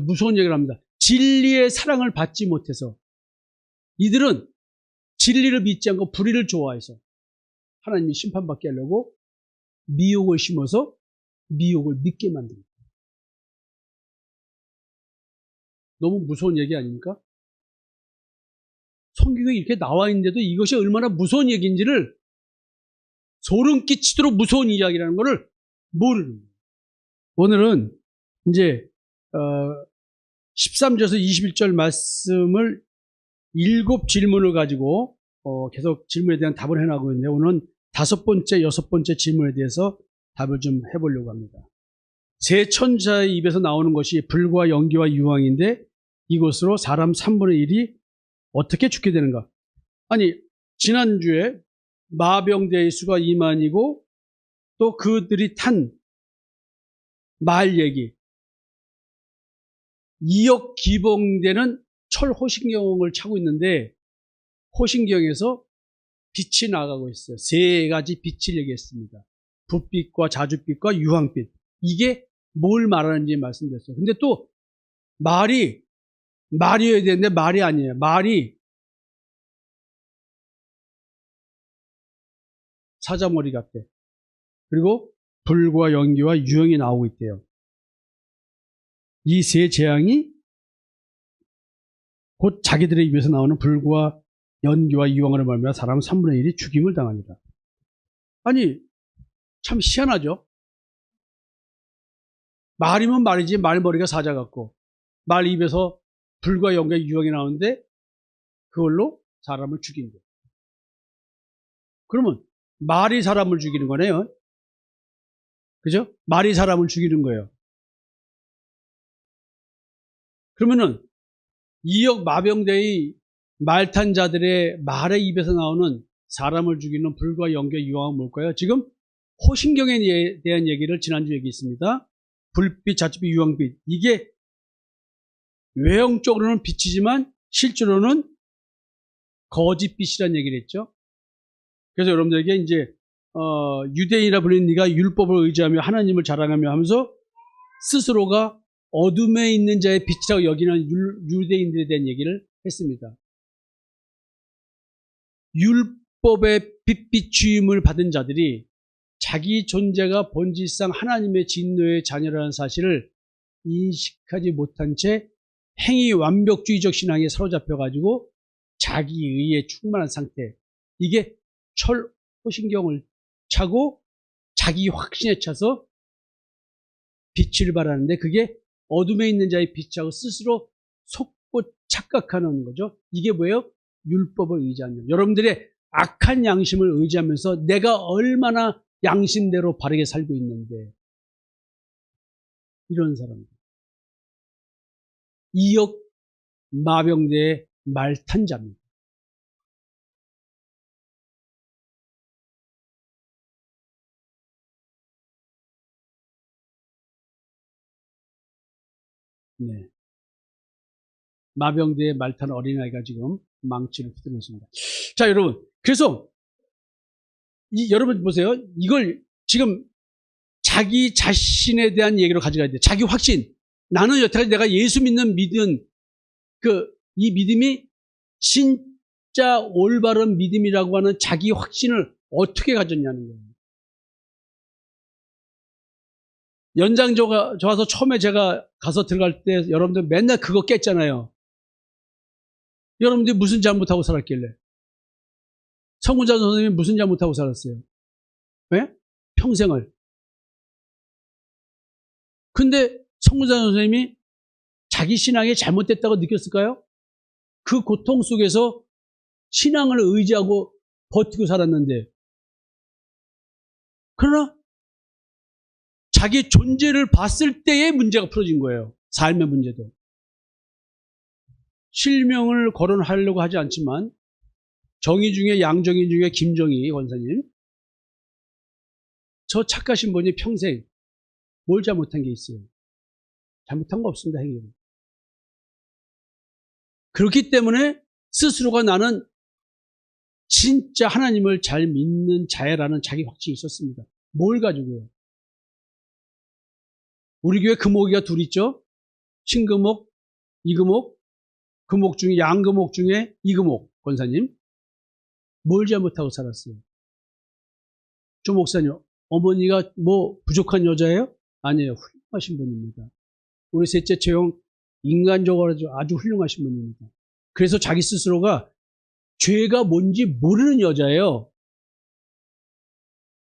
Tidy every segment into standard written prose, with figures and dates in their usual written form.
무서운 얘기를 합니다. 진리의 사랑을 받지 못해서 이들은 진리를 믿지 않고 불의를 좋아해서 하나님이 심판받게 하려고 미혹을 심어서 미혹을 믿게 만듭니다. 너무 무서운 얘기 아닙니까? 성경에 이렇게 나와 있는데도 이것이 얼마나 무서운 얘기인지를 소름 끼치도록 무서운 이야기라는 것을 모르는 거예요. 오늘은 이제 13절에서 21절 말씀을 7질문을 가지고 계속 질문에 대한 답을 해나가고 있는데 오늘은 5번째, 6번째 질문에 대해서 답을 좀 해보려고 합니다. 세 천사의 입에서 나오는 것이 불과 연기와 유황인데 이것으로 사람 3분의 1이 어떻게 죽게 되는가? 아니, 지난주에 마병대의 수가 2만이고 또 그들이 탄 말 얘기 2억 기봉되는 철 호신경을 차고 있는데 호신경에서 빛이 나가고 있어요. 세 가지 빛을 얘기했습니다. 붓빛과 자줏빛과 유황빛. 이게 뭘 말하는지 말씀드렸어요. 근데 또 말이어야 되는데 말이 아니에요. 말이 사자머리 같대. 그리고 불과 연기와 유황이 나오고 있대요. 이 세 재앙이 곧 자기들의 입에서 나오는 불과 연기와 유황으로 말미암아 사람 3분의 1이 죽임을 당합니다. 아니, 참 희한하죠? 말이면 말이지 말머리가 사자 같고 말 입에서 불과 연기와 유황이 나오는데 그걸로 사람을 죽인대. 그러면 말이 사람을 죽이는 거네요. 그죠? 말이 사람을 죽이는 거예요. 그러면은 2억 마병대의 말탄 자들의 말의 입에서 나오는 사람을 죽이는 불과 연기와 유황은 뭘까요? 지금 호신경에 대한 얘기를 지난주에 얘기했습니다. 불빛, 자줏빛, 유황빛. 이게 외형적으로는 빛이지만 실제로는 거짓빛이라는 얘기를 했죠. 그래서 여러분들에게 이제 유대인이라 불리는 네가 율법을 의지하며 하나님을 자랑하며 하면서 스스로가 어둠에 있는 자의 빛이라고 여기는 유대인들에 대한 얘기를 했습니다. 율법의 빛비추임을 받은 자들이 자기 존재가 본질상 하나님의 진노의 자녀라는 사실을 인식하지 못한 채 행위 완벽주의적 신앙에 사로잡혀가지고 자기 의에 충만한 상태. 이게 철 호신경을 차고 자기 확신에 차서 빛을 발하는데 그게 어둠에 있는 자의 빛하고 스스로 속고 착각하는 거죠. 이게 뭐예요? 율법을 의지하는. 여러분들의 악한 양심을 의지하면서 내가 얼마나 양심대로 바르게 살고 있는데 이런 사람들. 2억 마병대의 말탄자입니다. 네. 마병대의 말탄 어린아이가 지금 망치를 휘두르고 있습니다. 자, 여러분. 그래서, 여러분 보세요. 이걸 지금 자기 자신에 대한 얘기로 가져가야 돼요. 자기 확신. 나는 여태까지 내가 예수 믿는 이 믿음이 진짜 올바른 믿음이라고 하는 자기 확신을 어떻게 가졌냐는 거예요. 연장 좋아서 처음에 제가 가서 들어갈 때 여러분들 맨날 그거 깼잖아요. 여러분들이 무슨 잘못하고 살았길래? 성훈자 선생님이 무슨 잘못하고 살았어요? 왜? 평생을. 근데 성훈자 선생님이 자기 신앙이 잘못됐다고 느꼈을까요? 그 고통 속에서 신앙을 의지하고 버티고 살았는데 그러나 자기 존재를 봤을 때의 문제가 풀어진 거예요. 삶의 문제도. 실명을 거론하려고 하지 않지만 정의 중에 양정의 중에 김정희 권사님 저 착하신 분이 평생 뭘 잘못한 게 있어요? 잘못한 거 없습니다. 행위로. 그렇기 때문에 스스로가 나는 진짜 하나님을 잘 믿는 자야라는 자기 확신이 있었습니다. 뭘 가지고요? 우리 교회 금오기가 둘 있죠? 신금옥, 이금옥, 금옥 중에 양금옥 중에 이금옥 권사님 뭘 잘못하고 살았어요? 조 목사님, 어머니가 뭐 부족한 여자예요? 아니에요. 훌륭하신 분입니다. 우리 셋째 채용 인간적으로 아주 훌륭하신 분입니다. 그래서 자기 스스로가 죄가 뭔지 모르는 여자예요.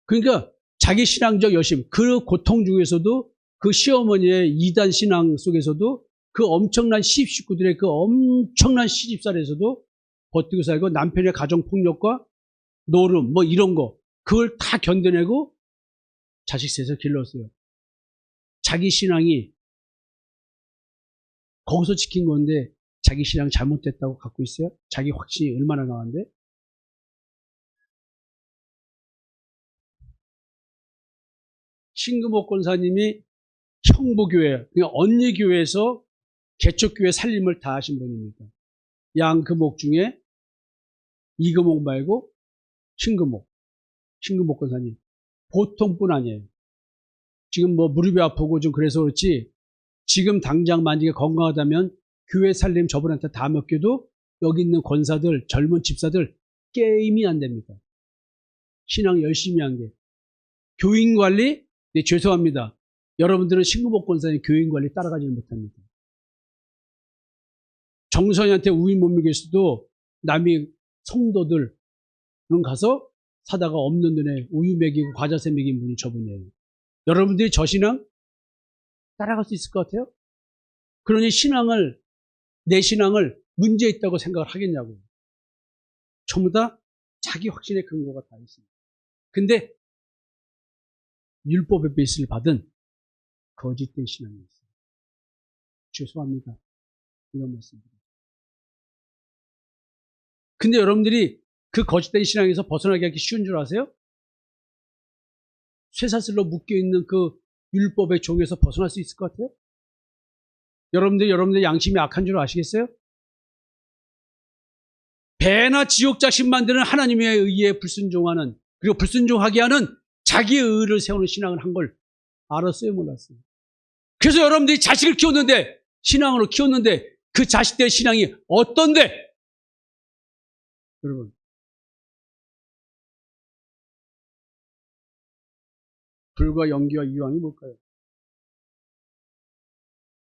그러니까 자기 신앙적 열심, 그 고통 중에서도 그 시어머니의 이단 신앙 속에서도 그 엄청난 시집식구들의 그 엄청난 시집살에서도 버티고 살고 남편의 가정폭력과 노름 뭐 이런 거 그걸 다 견뎌내고 자식 셋을 길렀어요. 자기 신앙이 거기서 지킨 건데 자기 신앙 잘못됐다고 갖고 있어요? 자기 확신이 얼마나 강한데? 신금옥 권사님이 형부교회, 그러니까 언니교회에서 개척교회 살림을 다 하신 분입니다. 양금옥 중에 이금옥 말고 신금옥 권사님. 보통 분 아니에요. 지금 뭐 무릎이 아프고 좀 그래서 그렇지 지금 당장 만약에 건강하다면 교회 살림 저분한테 다 맡겨도 여기 있는 권사들, 젊은 집사들 게임이 안 됩니다. 신앙 열심히 한 게. 교인 관리? 네, 죄송합니다. 여러분들은 신금옥 권사님 교인 관리 따라가지는 못합니다. 정선이한테 우유 못 먹였어도 남이 성도들은 가서 사다가 없는 돈에 우유 먹이고 과자새 먹인 분이 저분이에요. 여러분들이 저 신앙 따라갈 수 있을 것 같아요? 그러니 내 신앙을 문제 있다고 생각을 하겠냐고요. 전부 다 자기 확신의 근거가 다 있습니다. 근데 율법의 베이스를 받은 거짓된 신앙이 있어요. 죄송합니다. 이런 말씀입니다. 근데 여러분들이 그 거짓된 신앙에서 벗어나기 하기 쉬운 줄 아세요? 쇠사슬로 묶여있는 그 율법의 종에서 벗어날 수 있을 것 같아요? 여러분들 양심이 악한 줄 아시겠어요? 배나 지옥 자식 만드는 하나님의 의에 불순종하는, 그리고 불순종하게 하는 자기의 의를 세우는 신앙을 한 걸 알았어요, 몰랐어요? 그래서 여러분들이 자식을 키웠는데, 신앙으로 키웠는데, 그 자식들의 신앙이 어떤데? 여러분, 불과 연기와 유황이 뭘까요?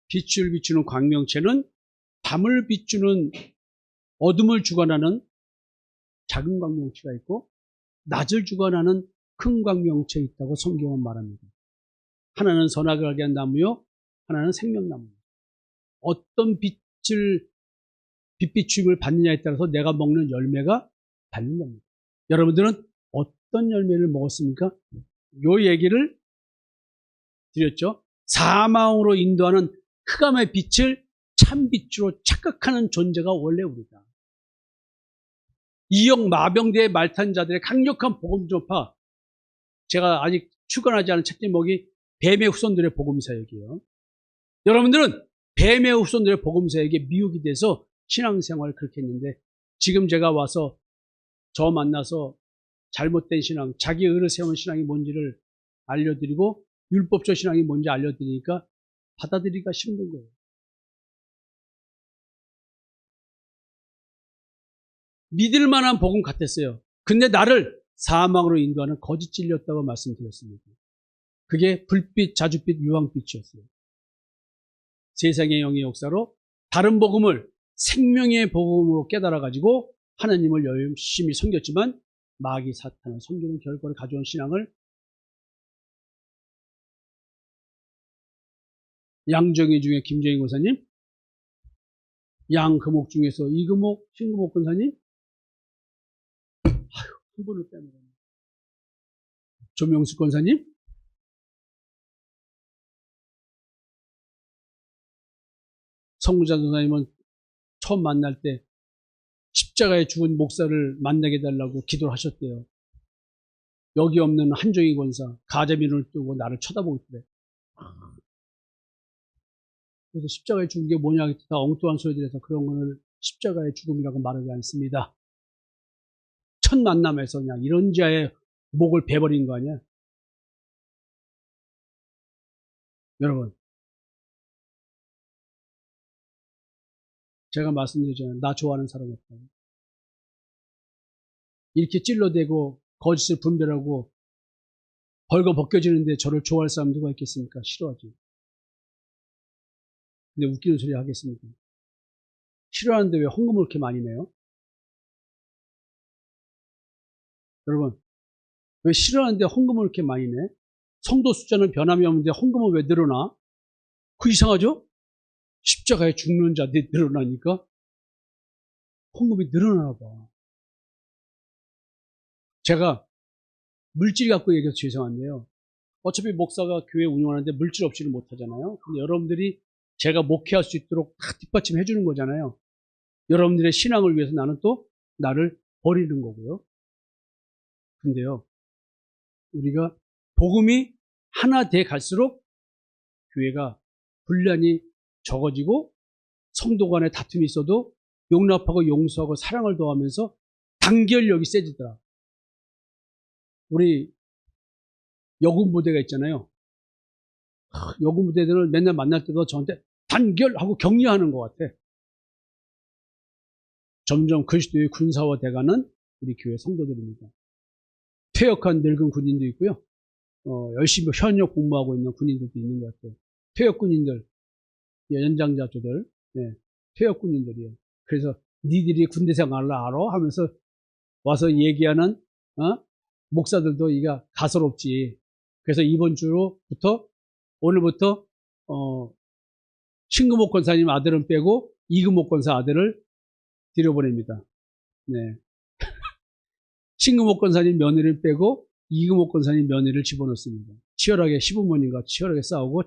빛을 비추는 광명체는 밤을 비추는 어둠을 주관하는 작은 광명체가 있고 낮을 주관하는 큰 광명체 있다고 성경은 말합니다. 하나는 선악을 알게 한 나무요, 하나는 생명나무입니다. 어떤 빛 비춤을 받느냐에 따라서 내가 먹는 열매가 다른 겁니다. 여러분들은 어떤 열매를 먹었습니까? 요 얘기를 드렸죠. 사망으로 인도하는 흑암의 빛을 참빛으로 착각하는 존재가 원래 우리다. 이역 마병대의 말탄 자들의 강력한 복음 전파, 제가 아직 출간하지 않은 책 제목이 뱀의 후손들의 복음사역이에요. 여러분들은 뱀의 후손들의 복음사역에 미혹이 돼서 신앙생활을 그렇게 했는데 지금 제가 와서 저 만나서 잘못된 신앙, 자기 의를 세우는 신앙이 뭔지를 알려드리고 율법적 신앙이 뭔지 알려드리니까 받아들이기가 힘든 거예요. 믿을 만한 복음 같았어요. 근데 나를 사망으로 인도하는 거짓 진리였다고 말씀드렸습니다. 그게 불빛, 자줏빛, 유황빛이었어요. 세상의 영의 역사로 다른 복음을 생명의 복음으로 깨달아가지고 하나님을 열심히 섬겼지만 마귀 사탄을 섬기는 결과를 가져온 신앙을 양정희 중에 김정희 권사님, 양금옥 중에서 이금옥, 신금옥 권사님, 한 분을 빼먹었네. 조명수 권사님, 성무자 권사님은 처음 만날 때 십자가에 죽은 목사를 만나게 해달라고 기도를 하셨대요. 여기 없는 한정희 권사, 가자미 눈을 뜨고 나를 쳐다보고 있대. 그래서 십자가에 죽은 게 뭐냐, 다 엉뚱한 소리들에서 그런 거를 십자가의 죽음이라고 말하지 않습니다. 첫 만남에서 그냥 이런 자의 목을 베버린 거 아니야? 여러분, 제가 말씀드렸잖아요. 나 좋아하는 사람 없다고. 이렇게 찔러대고 거짓을 분별하고 벌거 벗겨지는데 저를 좋아할 사람 누가 있겠습니까? 싫어하지. 근데 웃기는 소리 하겠습니까? 싫어하는데 왜 헌금을 그렇게 많이 내요? 여러분, 왜 싫어하는데 헌금을 그렇게 많이 내? 성도 숫자는 변함이 없는데 헌금은 왜 늘어나? 그 이상하죠? 십자가에 죽는 자들이 늘어나니까 헌금이 늘어나나 봐. 제가 물질 갖고 얘기해서 죄송한데요. 어차피 목사가 교회 운영하는데 물질 없이는 못하잖아요. 근데 여러분들이 제가 목회할 수 있도록 다 뒷받침해 주는 거잖아요. 여러분들의 신앙을 위해서 나는 또 나를 버리는 거고요. 근데요, 우리가 복음이 하나 돼 갈수록 교회가 분란이 적어지고 성도 간에 다툼이 있어도 용납하고 용서하고 사랑을 더하면서 단결력이 세지더라. 우리 여군 부대가 있잖아요. 여군 부대들은 맨날 만날 때도 저한테 단결하고 격려하는 것 같아. 점점 그리스도의 군사화돼가는 우리 교회 성도들입니다. 퇴역한 늙은 군인도 있고요. 열심히 현역 복무하고 있는 군인들도 있는 것 같아요. 퇴역 군인들, 연장자들, 네, 퇴역 군인들이에요. 그래서 니들이 군대 생활을 알아? 하면서 와서 얘기하는 목사들도 이가 가소롭지. 그래서 이번 주로부터 오늘부터 신금옥 권사님 아들은 빼고 이금옥 권사 아들을 들여보냅니다. 네. 신금옥 권사님 며느리를 빼고 이금옥 권사님 며느리를 집어넣습니다. 치열하게 시부모님과 치열하게 싸우고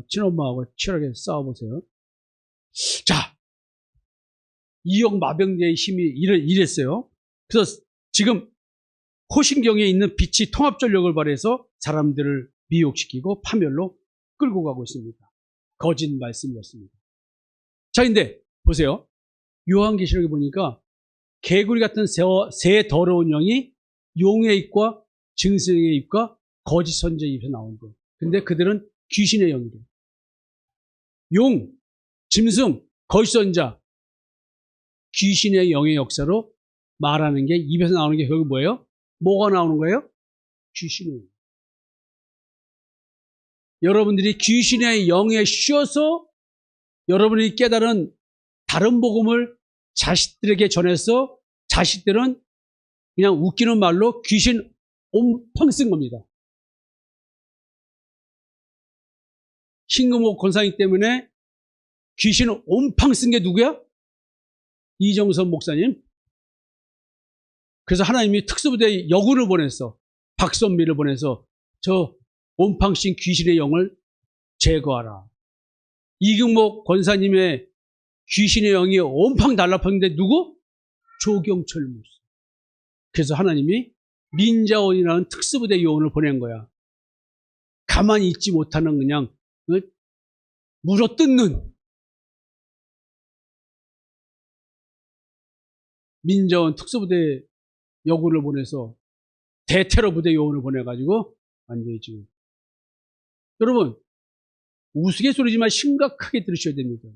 친엄마하고 치열하게 싸워보세요. 자, 이역 마병제의 힘이 이랬어요. 그래서 지금 호신경에 있는 빛이 통합전력을 발휘해서 사람들을 미혹시키고 파멸로 끌고 가고 있습니다. 거짓 말씀이었습니다. 자, 근데 보세요. 요한계시록에 보니까 개구리 같은 새 더러운 영이 용의 입과 증승의 입과 거짓 선지자의 입에서 나온 거예요. 근데 그들은 귀신의 영이래요. 용, 짐승, 거짓 선지자, 귀신의 영의 역사로 말하는 게 입에서 나오는 게 결국 뭐예요? 뭐가 나오는 거예요? 귀신의 영. 여러분들이 귀신의 영에 쉬어서 여러분이 깨달은 다른 복음을 자식들에게 전해서 자식들은 그냥 웃기는 말로 귀신 온팡 쓴 겁니다. 신금옥 권사님 때문에 귀신 온팡 쓴 게 누구야? 이정선 목사님. 그래서 하나님이 특수부대 여군을 보냈어. 박선미를 보내서 저 온팡 씬 귀신의 영을 제거하라. 이금옥 권사님의 귀신의 영이 온팡 달라붙는데 누구? 조경철 목사. 그래서 하나님이 민자원이라는 특수부대 요원을 보낸 거야. 가만히 있지 못하는 그냥 물어뜯는 민자원 특수부대 여군을 보내서 대테러 부대 요원을 보내가지고 완전히 지금 여러분 우스갯소리지만 심각하게 들으셔야 됩니다.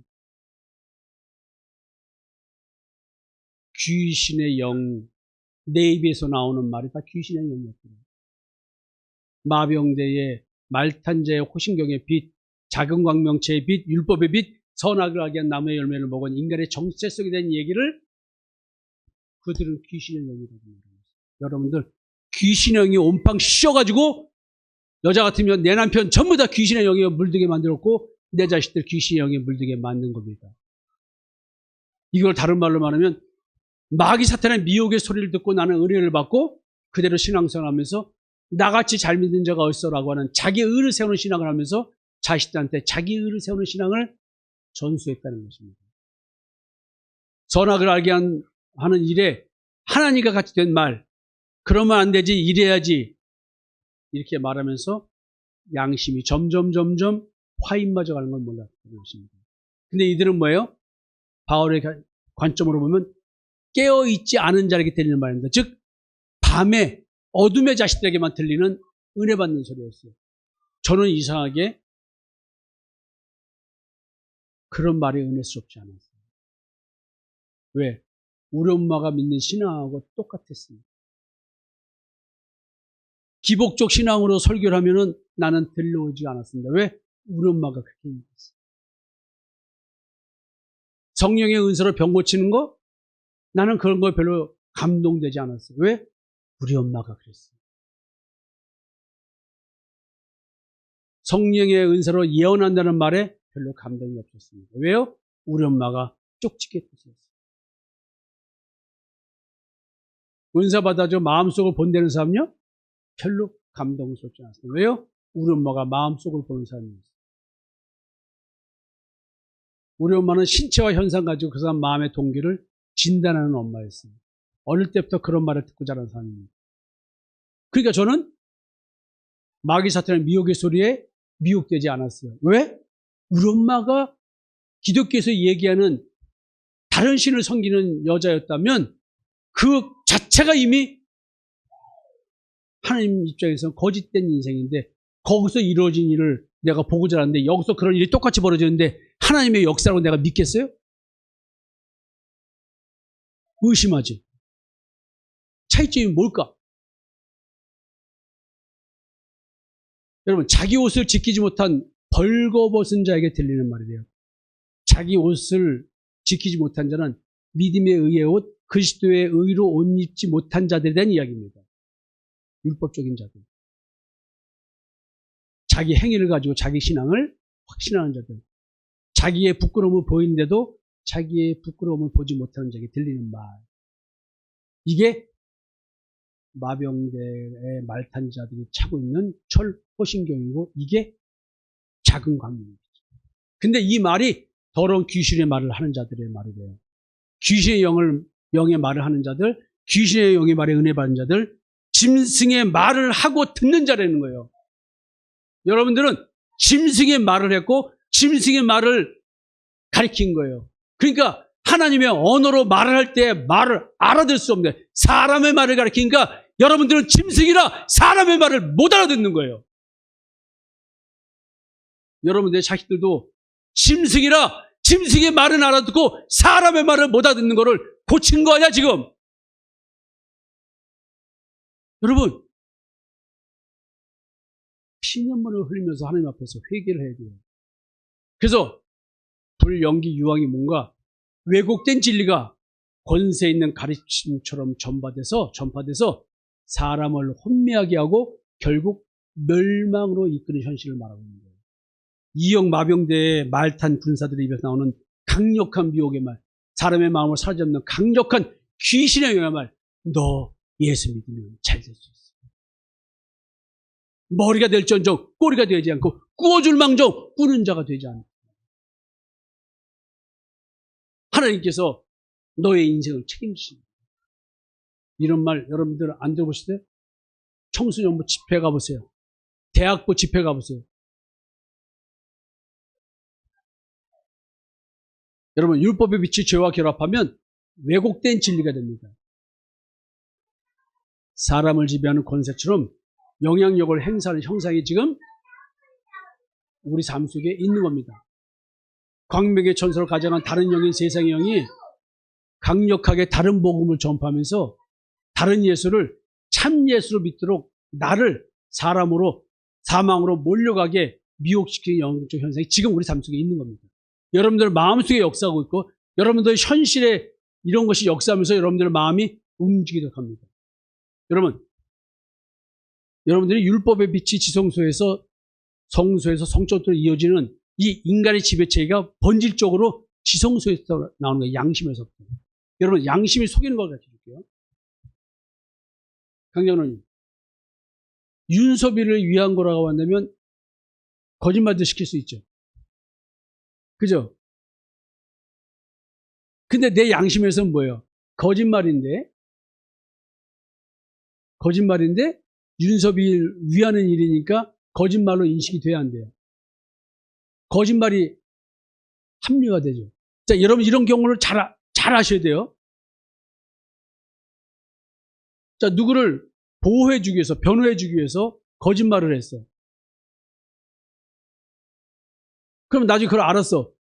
귀신의 영, 내 입에서 나오는 말이 다 귀신의 영이었거든요. 마병대의 말탄자의 호신경의 빛, 작은 광명체의 빛, 율법의 빛, 선악을 하게 한 나무의 열매를 먹은 인간의 정체성에 대한 얘기를 그들은 귀신의 영이라고 말합니다. 여러분들 귀신의 영이 온팡 씌어가지고 여자 같으면 내 남편 전부 다 귀신의 영에 물들게 만들었고 내 자식들 귀신의 영에 물들게 만든 겁니다. 이걸 다른 말로 말하면 마귀 사탄의 미혹의 소리를 듣고 나는 은혜를 받고 그대로 신앙생활하면서 나같이 잘 믿는 자가 어디서라고 하는 자기 의를 세우는 신앙을 하면서 자식들한테 자기 의를 세우는 신앙을 전수했다는 것입니다. 선악을 알게 하는 일에 하나님과 같이 된 말, 그러면 안 되지, 이래야지 이렇게 말하면서 양심이 점점 화인마저 가는 걸 몰랐다는 것입니다. 근데 이들은 뭐예요? 바울의 관점으로 보면 깨어있지 않은 자에게 들리는 말입니다. 즉 밤에 어둠의 자식들에게만 들리는 은혜 받는 소리였어요. 저는 이상하게 그런 말이 은혜스럽지 않았어요. 왜? 우리 엄마가 믿는 신앙하고 똑같았습니다. 기복적 신앙으로 설교를 하면은 나는 들려오지 않았습니다. 왜? 우리 엄마가 그렇게 믿었어요. 성령의 은사로 병 고치는 거? 나는 그런 거 별로 감동되지 않았어요. 왜? 우리 엄마가 그랬어요. 성령의 은사로 예언한다는 말에 별로 감동이 없었습니다. 왜요? 우리 엄마가 쪽집게 뜻이었어요. 은사 받아줘 마음속을 본다는 사람요? 별로 감동스럽지 않았어요. 왜요? 우리 엄마가 마음속을 보는 사람이었어요. 우리 엄마는 신체와 현상 가지고 그 사람 마음의 동기를 진단하는 엄마였어요. 어릴 때부터 그런 말을 듣고 자란 사람입니다. 그러니까 저는 마귀 사탄의 미혹의 소리에 미혹되지 않았어요. 왜? 우리 엄마가 기독교에서 얘기하는 다른 신을 섬기는 여자였다면 그 자체가 이미 하나님 입장에서 거짓된 인생인데 거기서 이루어진 일을 내가 보고 자랐는데 여기서 그런 일이 똑같이 벌어졌는데 하나님의 역사라고 내가 믿겠어요? 의심하지. 차이점이 뭘까? 여러분, 자기 옷을 지키지 못한 벌거벗은 자에게 들리는 말이래요. 자기 옷을 지키지 못한 자는 믿음에 의해 옷, 그리스도의 의로 옷 입지 못한 자들에 대한 이야기입니다. 율법적인 자들. 자기 행위를 가지고 자기 신앙을 확신하는 자들. 자기의 부끄러움을 보이는데도 자기의 부끄러움을 보지 못하는 자에게 들리는 말. 이게 마병대의 말탄 자들이 차고 있는 철호신경이고 이게 작은 광명이죠. 근데 이 말이 더러운 귀신의 말을 하는 자들의 말이래요. 귀신의 영의 말을 하는 자들, 귀신의 영의 말에 은혜 받은 자들, 짐승의 말을 하고 듣는 자라는 거예요. 여러분들은 짐승의 말을 했고 짐승의 말을 가리킨 거예요. 그러니까 하나님의 언어로 말을 할 때 말을 알아들 수 없는 거예요. 사람의 말을 가리키니까 여러분들은 짐승이라 사람의 말을 못 알아듣는 거예요. 여러분들의 자식들도 짐승이라 짐승의 말은 알아듣고 사람의 말을 못 알아듣는 거를 고친 거 아니야 지금. 여러분 피눈물을 흘리면서 하나님 앞에서 회개를 해야 돼요. 그래서 불연기 유황이 뭔가 왜곡된 진리가 권세 있는 가르침처럼 전파돼서 사람을 혼미하게 하고 결국 멸망으로 이끄는 현실을 말하고 있는 거예요. 이역 마병대의 말탄 군사들의 입에서 나오는 강력한 미혹의 말, 사람의 마음을 사로잡는 강력한 귀신의 영의 말, 너 예수 믿으면 잘 될 수 있어. 머리가 될지언정 꼬리가 되지 않고 꾸어줄 망정 꾸는 자가 되지 않고 하나님께서 너의 인생을 책임지십니다. 이런 말 여러분들 안 들어보시대요? 청소년부 집회 가보세요. 대학부 집회 가보세요. 여러분 율법의 빛이 죄와 결합하면 왜곡된 진리가 됩니다. 사람을 지배하는 권세처럼 영향력을 행사하는 형상이 지금 우리 삶 속에 있는 겁니다. 광명의 천사를 가장한 다른 영인 세상의 영이 강력하게 다른 복음을 전파하면서 다른 예수를 참 예수로 믿도록 나를 사람으로 사망으로 몰려가게 미혹시키는 영적 현상이 지금 우리 삶 속에 있는 겁니다. 여러분들 마음속에 역사하고 있고 여러분들 현실에 이런 것이 역사하면서 여러분들의 마음이 움직이도록 합니다. 여러분들이 율법의 빛이 지성소에서 성소에서 성전으로 이어지는 이 인간의 지배체계가 본질적으로 지성소에서 나오는 거예요. 양심에서부터. 여러분 양심이 속이는 걸 가르쳐 줄게요. 강장로님, 윤석이를 위한 거라고 한다면 거짓말도 시킬 수 있죠. 그죠? 근데 내 양심에서는 뭐예요? 거짓말인데 윤석이를 위하는 일이니까 거짓말로 인식이 돼야 안 돼요. 거짓말이 합리화 되죠. 자, 여러분 이런 경우를 잘 아셔야 돼요. 자, 누구를 보호해주기 위해서, 변호해주기 위해서 거짓말을 했어. 그럼 나중에 그걸 알았어.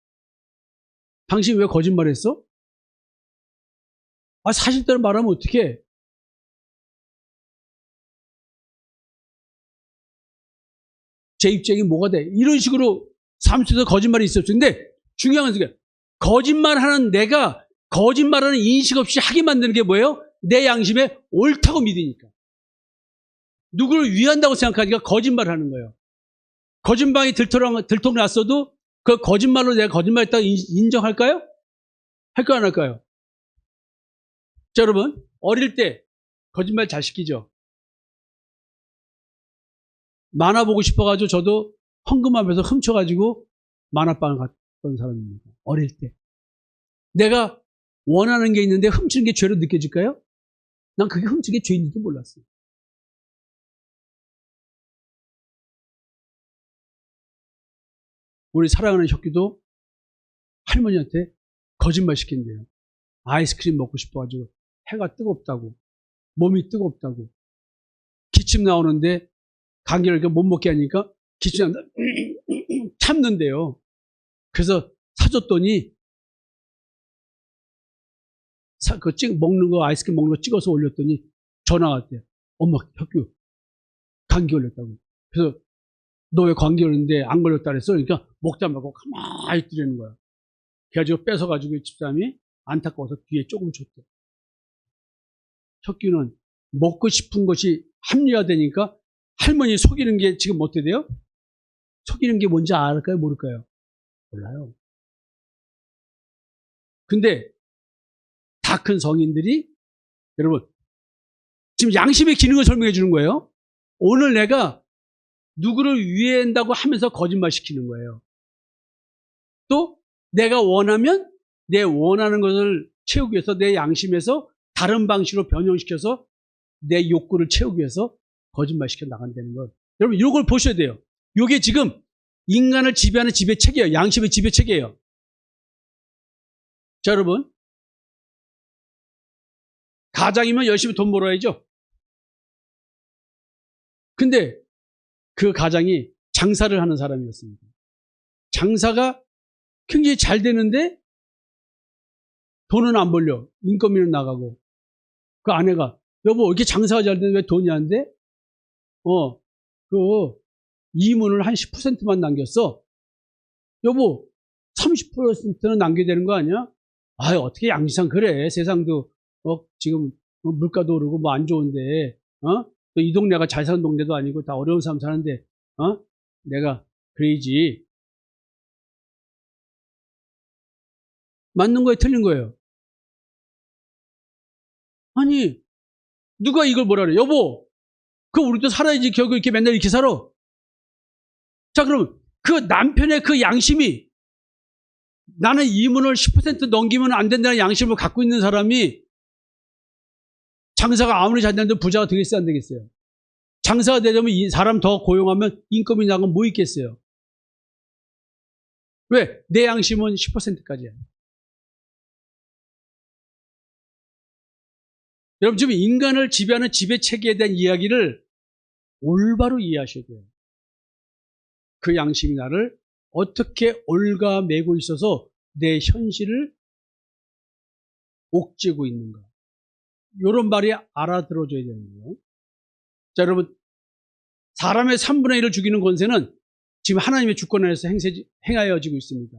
당신 왜 거짓말했어? 아, 사실대로 말하면 어떡해? 제 입장이 뭐가 돼? 이런 식으로 삶 속에서 거짓말이 있었죠. 근데 중요한 건 거짓말하는 내가 거짓말하는 인식 없이 하게 만드는 게 뭐예요? 내 양심에 옳다고 믿으니까. 누구를 위한다고 생각하니까 거짓말하는 거예요. 거짓말이 들통났어도 그 거짓말로 내가 거짓말했다고 인정할까요? 할까요, 안 할까요? 자, 여러분, 어릴 때 거짓말 잘 시키죠? 만화 보고 싶어가지고 저도 헌금하면서 훔쳐가지고 만화방을 갔던 사람입니다. 어릴 때. 내가 원하는 게 있는데 훔치는 게 죄로 느껴질까요? 난 그게 훔치는 게 죄인지도 몰랐어요. 우리 사랑하는 혁규도 할머니한테 거짓말 시킨대요. 아이스크림 먹고 싶어가지고 해가 뜨겁다고, 몸이 뜨겁다고, 기침 나오는데 감기를 못 먹게 하니까 기침 나온다 참는데요. 그래서 사줬더니 먹는 거 아이스크림 먹는 거 찍어서 올렸더니 전화가 왔대요. 엄마, 혁규 감기 걸렸다고. 그래서 너 왜 감기 걸렸는데 안 걸렸다 그랬어? 그러니까 먹다 말고 가만히 있으라는 거야. 그래가지고 뺏어가지고 집사람이 안타까워서 뒤에 조금 줬대. 혁규는 먹고 싶은 것이 합리화되니까 할머니 속이는 게 지금 어떻게 돼요? 속이는 게 뭔지 알까요? 모를까요? 몰라요. 근데 다 큰 성인들이 여러분 지금 양심의 기능을 설명해 주는 거예요. 오늘 내가 누구를 위한다고 하면서 거짓말 시키는 거예요. 또 내가 원하면 내 원하는 것을 채우기 위해서 내 양심에서 다른 방식으로 변형시켜서 내 욕구를 채우기 위해서 거짓말 시켜 나간다는 것. 여러분 이걸 보셔야 돼요. 이게 지금 인간을 지배하는 지배체계예요. 양심의 지배체계예요. 자, 여러분 가장이면 열심히 돈 벌어야죠. 근데 그 가장이 장사를 하는 사람이었습니다. 장사가 굉장히 잘 되는데 돈은 안 벌려. 인건비는 나가고. 그 아내가 여보 이렇게 장사가 잘 되는데 왜 돈이 안 돼? 그 이문을 한 10%만 남겼어. 여보 30%는 남겨야 되는 거 아니야? 아 어떻게 양지상 그래. 세상도 지금 물가도 오르고 뭐 안 좋은데 또 이 동네가 잘 사는 동네도 아니고 다 어려운 사람 사는데 내가 그래야지. 맞는 거예요, 틀린 거예요? 아니 누가 이걸 뭐라 그래? 여보 그 우리도 살아야지 결국 이렇게 맨날 이렇게 살아. 자 그럼 그 남편의 그 양심이 나는 이문을 10% 넘기면 안 된다는 양심을 갖고 있는 사람이 장사가 아무리 잘 되는데 부자가 되겠어요 안 되겠어요? 장사가 되려면 이 사람 더 고용하면 인건비 나가면 뭐 있겠어요? 왜? 내 양심은 10%까지야. 여러분 지금 인간을 지배하는 지배체계에 대한 이야기를 올바로 이해하셔야 돼요. 그 양심이 나를 어떻게 얽어매고 있어서 내 현실을 옥죄고 있는가. 이런 말이 알아들어줘야 되는 거예요. 자, 여러분, 사람의 3분의 1을 죽이는 권세는 지금 하나님의 주권 안에서 행하여지고 있습니다.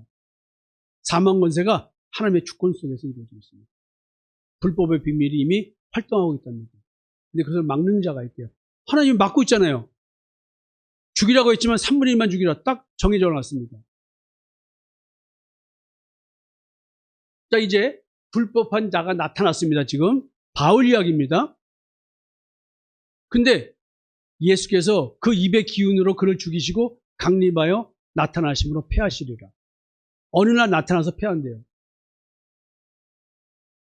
사망 권세가 하나님의 주권 속에서 이루어지고 있습니다. 불법의 비밀이 이미 활동하고 있답니다. 근데 그것을 막는 자가 있대요. 하나님이 막고 있잖아요. 죽이라고 했지만 3분의 1만 죽이라 딱 정해져 놨습니다. 자, 이제 불법한 자가 나타났습니다. 지금 바울 이야기입니다. 근데 예수께서 그 입의 기운으로 그를 죽이시고 강림하여 나타나심으로 패하시리라. 어느 날 나타나서 패한대요.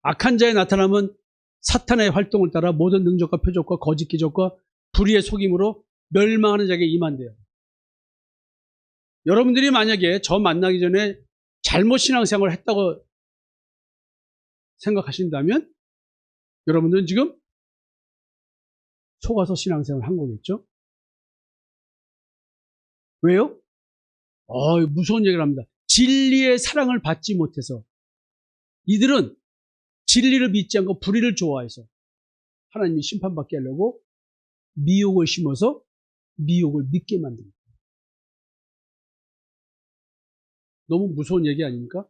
악한 자의 나타남은 사탄의 활동을 따라 모든 능력과 표적과 거짓 기적과 불의의 속임으로 멸망하는 자에게 임한대요. 여러분들이 만약에 저 만나기 전에 잘못 신앙생활을 했다고 생각하신다면 여러분들은 지금 속아서 신앙생활을 한 거겠죠? 왜요? 무서운 얘기를 합니다. 진리의 사랑을 받지 못해서 이들은 진리를 믿지 않고 불의를 좋아해서 하나님이 심판받게 하려고 미혹을 심어서 미혹을 믿게 만듭니다. 너무 무서운 얘기 아닙니까?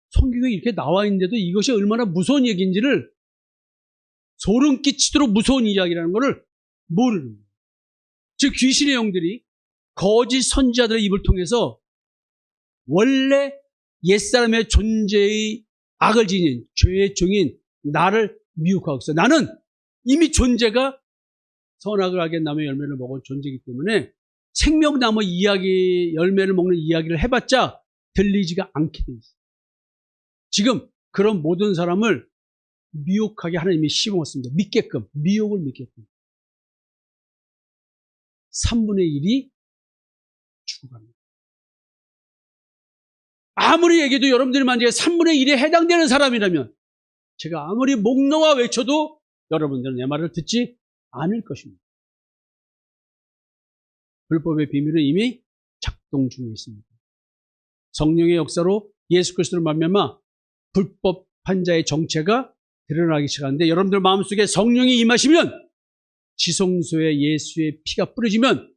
성경에 이렇게 나와 있는데도 이것이 얼마나 무서운 얘기인지를, 소름 끼치도록 무서운 이야기라는 것을 모르는 거예요. 즉 귀신의 영들이 거짓 선지자들의 입을 통해서 원래 옛사람의 존재의 악을 지닌 죄의 종인 나를 미혹하고 있어. 나는 이미 존재가 선악을 알게 나무의 열매를 먹은 존재이기 때문에 생명나무 이야기, 열매를 먹는 이야기를 해봤자 들리지가 않게 돼 있어요. 지금 그런 모든 사람을 미혹하게 하나님이 심었습니다. 믿게끔, 미혹을 믿게끔. 3분의 1이 죽어갑니다. 아무리 얘기해도 여러분들이 만약에 3분의 1에 해당되는 사람이라면 제가 아무리 목 놓아 외쳐도 여러분들은 내 말을 듣지 않을 것입니다. 불법의 비밀은 이미 작동 중에 있습니다. 성령의 역사로 예수 그리스도를 말미암아 불법 판자의 정체가 드러나기 시작하는데, 여러분들 마음속에 성령이 임하시면, 지성소에 예수의 피가 뿌려지면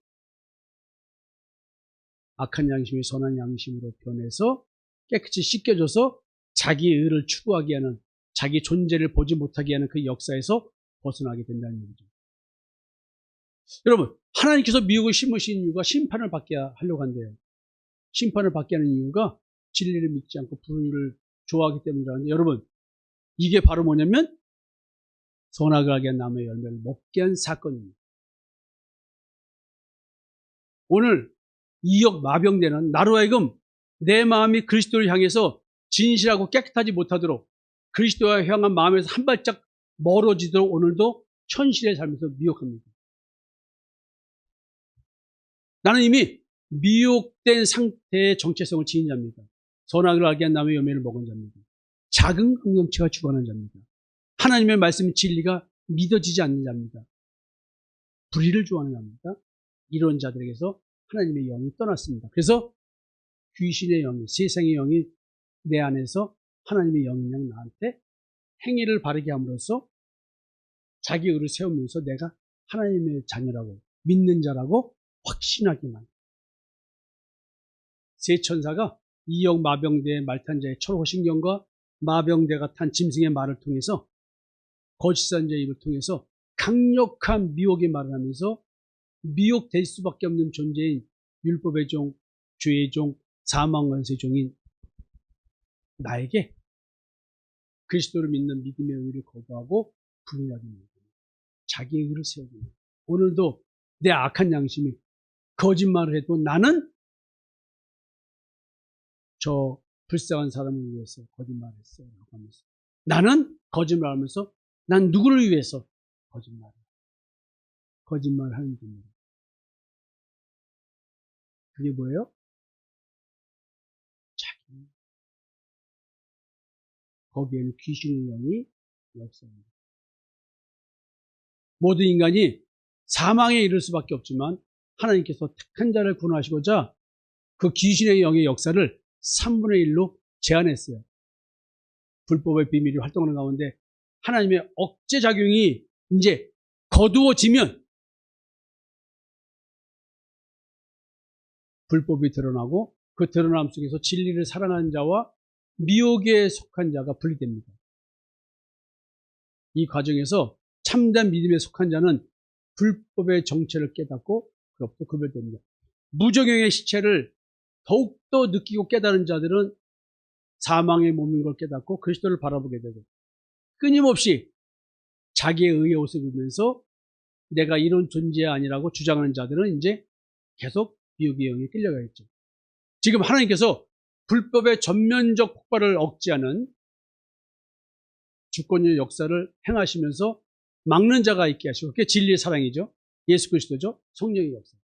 악한 양심이 선한 양심으로 변해서 깨끗이 씻겨져서 자기 의를 추구하게 하는, 자기 존재를 보지 못하게 하는 그 역사에서 벗어나게 된다는 얘기죠. 여러분, 하나님께서 미혹을 심으신 이유가 심판을 받게 하려고 한대요. 심판을 받게 하는 이유가 진리를 믿지 않고 불의를 좋아하기 때문이라는데, 여러분, 이게 바로 뭐냐면 선악을 알게 한 나무의 열매를 먹게 한 사건입니다. 오늘 이역 마병되는 나로 하여금 내 마음이 그리스도를 향해서 진실하고 깨끗하지 못하도록, 그리스도와 향한 마음에서 한 발짝 멀어지도록 오늘도 현실의 삶에서 미혹합니다. 나는 이미 미혹된 상태의 정체성을 지닌 자입니다. 선악을 알게 한 나무의 열매를 먹은 자입니다. 작은 공동체가 주관하는 자입니다. 하나님의 말씀 진리가 믿어지지 않는 자입니다. 불의를 좋아하는 자입니다. 이런 자들에게서 하나님의 영이 떠났습니다. 그래서 귀신의 영이, 세상의 영이 내 안에서 하나님의 영이 그냥 나한테 행위를 바르게 함으로써 자기 의를 세우면서 내가 하나님의 자녀라고, 믿는 자라고 확신하기만. 세 천사가 이역 마병대의 말탄자의 철호신경과 마병대가 탄 짐승의 말을 통해서, 거짓 선지자의 입을 통해서 강력한 미혹의 말을 하면서 미혹될 수밖에 없는 존재인 율법의 종, 죄의 종, 사망권세의 종인 나에게 그리스도를 믿는 믿음의 의를 거부하고 불의하게 만듭니다. 자기의 의를 세우고, 오늘도 내 악한 양심이 거짓말을 해도 나는 저 불쌍한 사람을 위해서 거짓말을 했어요 라고 하면서, 나는 거짓말하면서 난 누구를 위해서 거짓말하는 겁니다. 그게 뭐예요? 자기. 거기에는 귀신의 영이 역사합니다. 모든 인간이 사망에 이를 수밖에 없지만 하나님께서 택한 자를 구원하시고자 그 귀신의 영의 역사를 3분의 1로 제한했어요. 불법의 비밀이 활동하는 가운데 하나님의 억제작용이 이제 거두어지면 불법이 드러나고, 그 드러남 속에서 진리를 사랑하는 자와 미혹에 속한 자가 분리됩니다. 이 과정에서 참된 믿음에 속한 자는 불법의 정체를 깨닫고 그로부터 구별됩니다. 무적용의 시체를 더욱더 느끼고 깨달은 자들은 사망에 몸인 걸 깨닫고 그리스도를 바라보게 되고, 끊임없이 자기의 의의 옷을 입으면서 내가 이런 존재 아니라고 주장하는 자들은 이제 계속 미혹의 영에 끌려가겠죠. 지금 하나님께서 불법의 전면적 폭발을 억제하는 주권의 역사를 행하시면서 막는 자가 있게 하시고, 그게 진리의 사랑이죠. 예수 그리스도죠. 성령의 역사.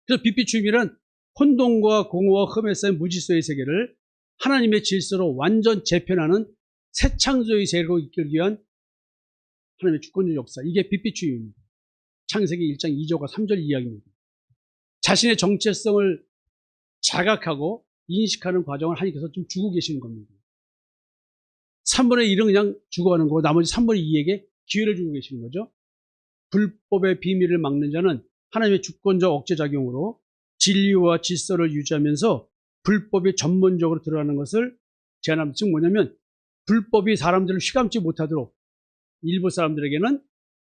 그래서 빛빛 주임이란 혼돈과 공허와 흠에 쌓인 무질서의 세계를 하나님의 질서로 완전 재편하는 새 창조의 세계로 이끌기 위한 하나님의 주권의 역사. 이게 빛빛 주임입니다. 창세기 1장 2절과 3절 이야기입니다. 자신의 정체성을 자각하고 인식하는 과정을 하나님께서 좀 주고 계시는 겁니다. 3분의 1은 그냥 죽어가는 거고 나머지 3분의 2에게 기회를 주고 계시는 거죠. 불법의 비밀을 막는 자는 하나님의 주권적 억제작용으로 진리와 질서를 유지하면서 불법이 전문적으로 들어가는 것을 제한합니다. 즉 뭐냐면 불법이 사람들을 휘감지 못하도록 일부 사람들에게는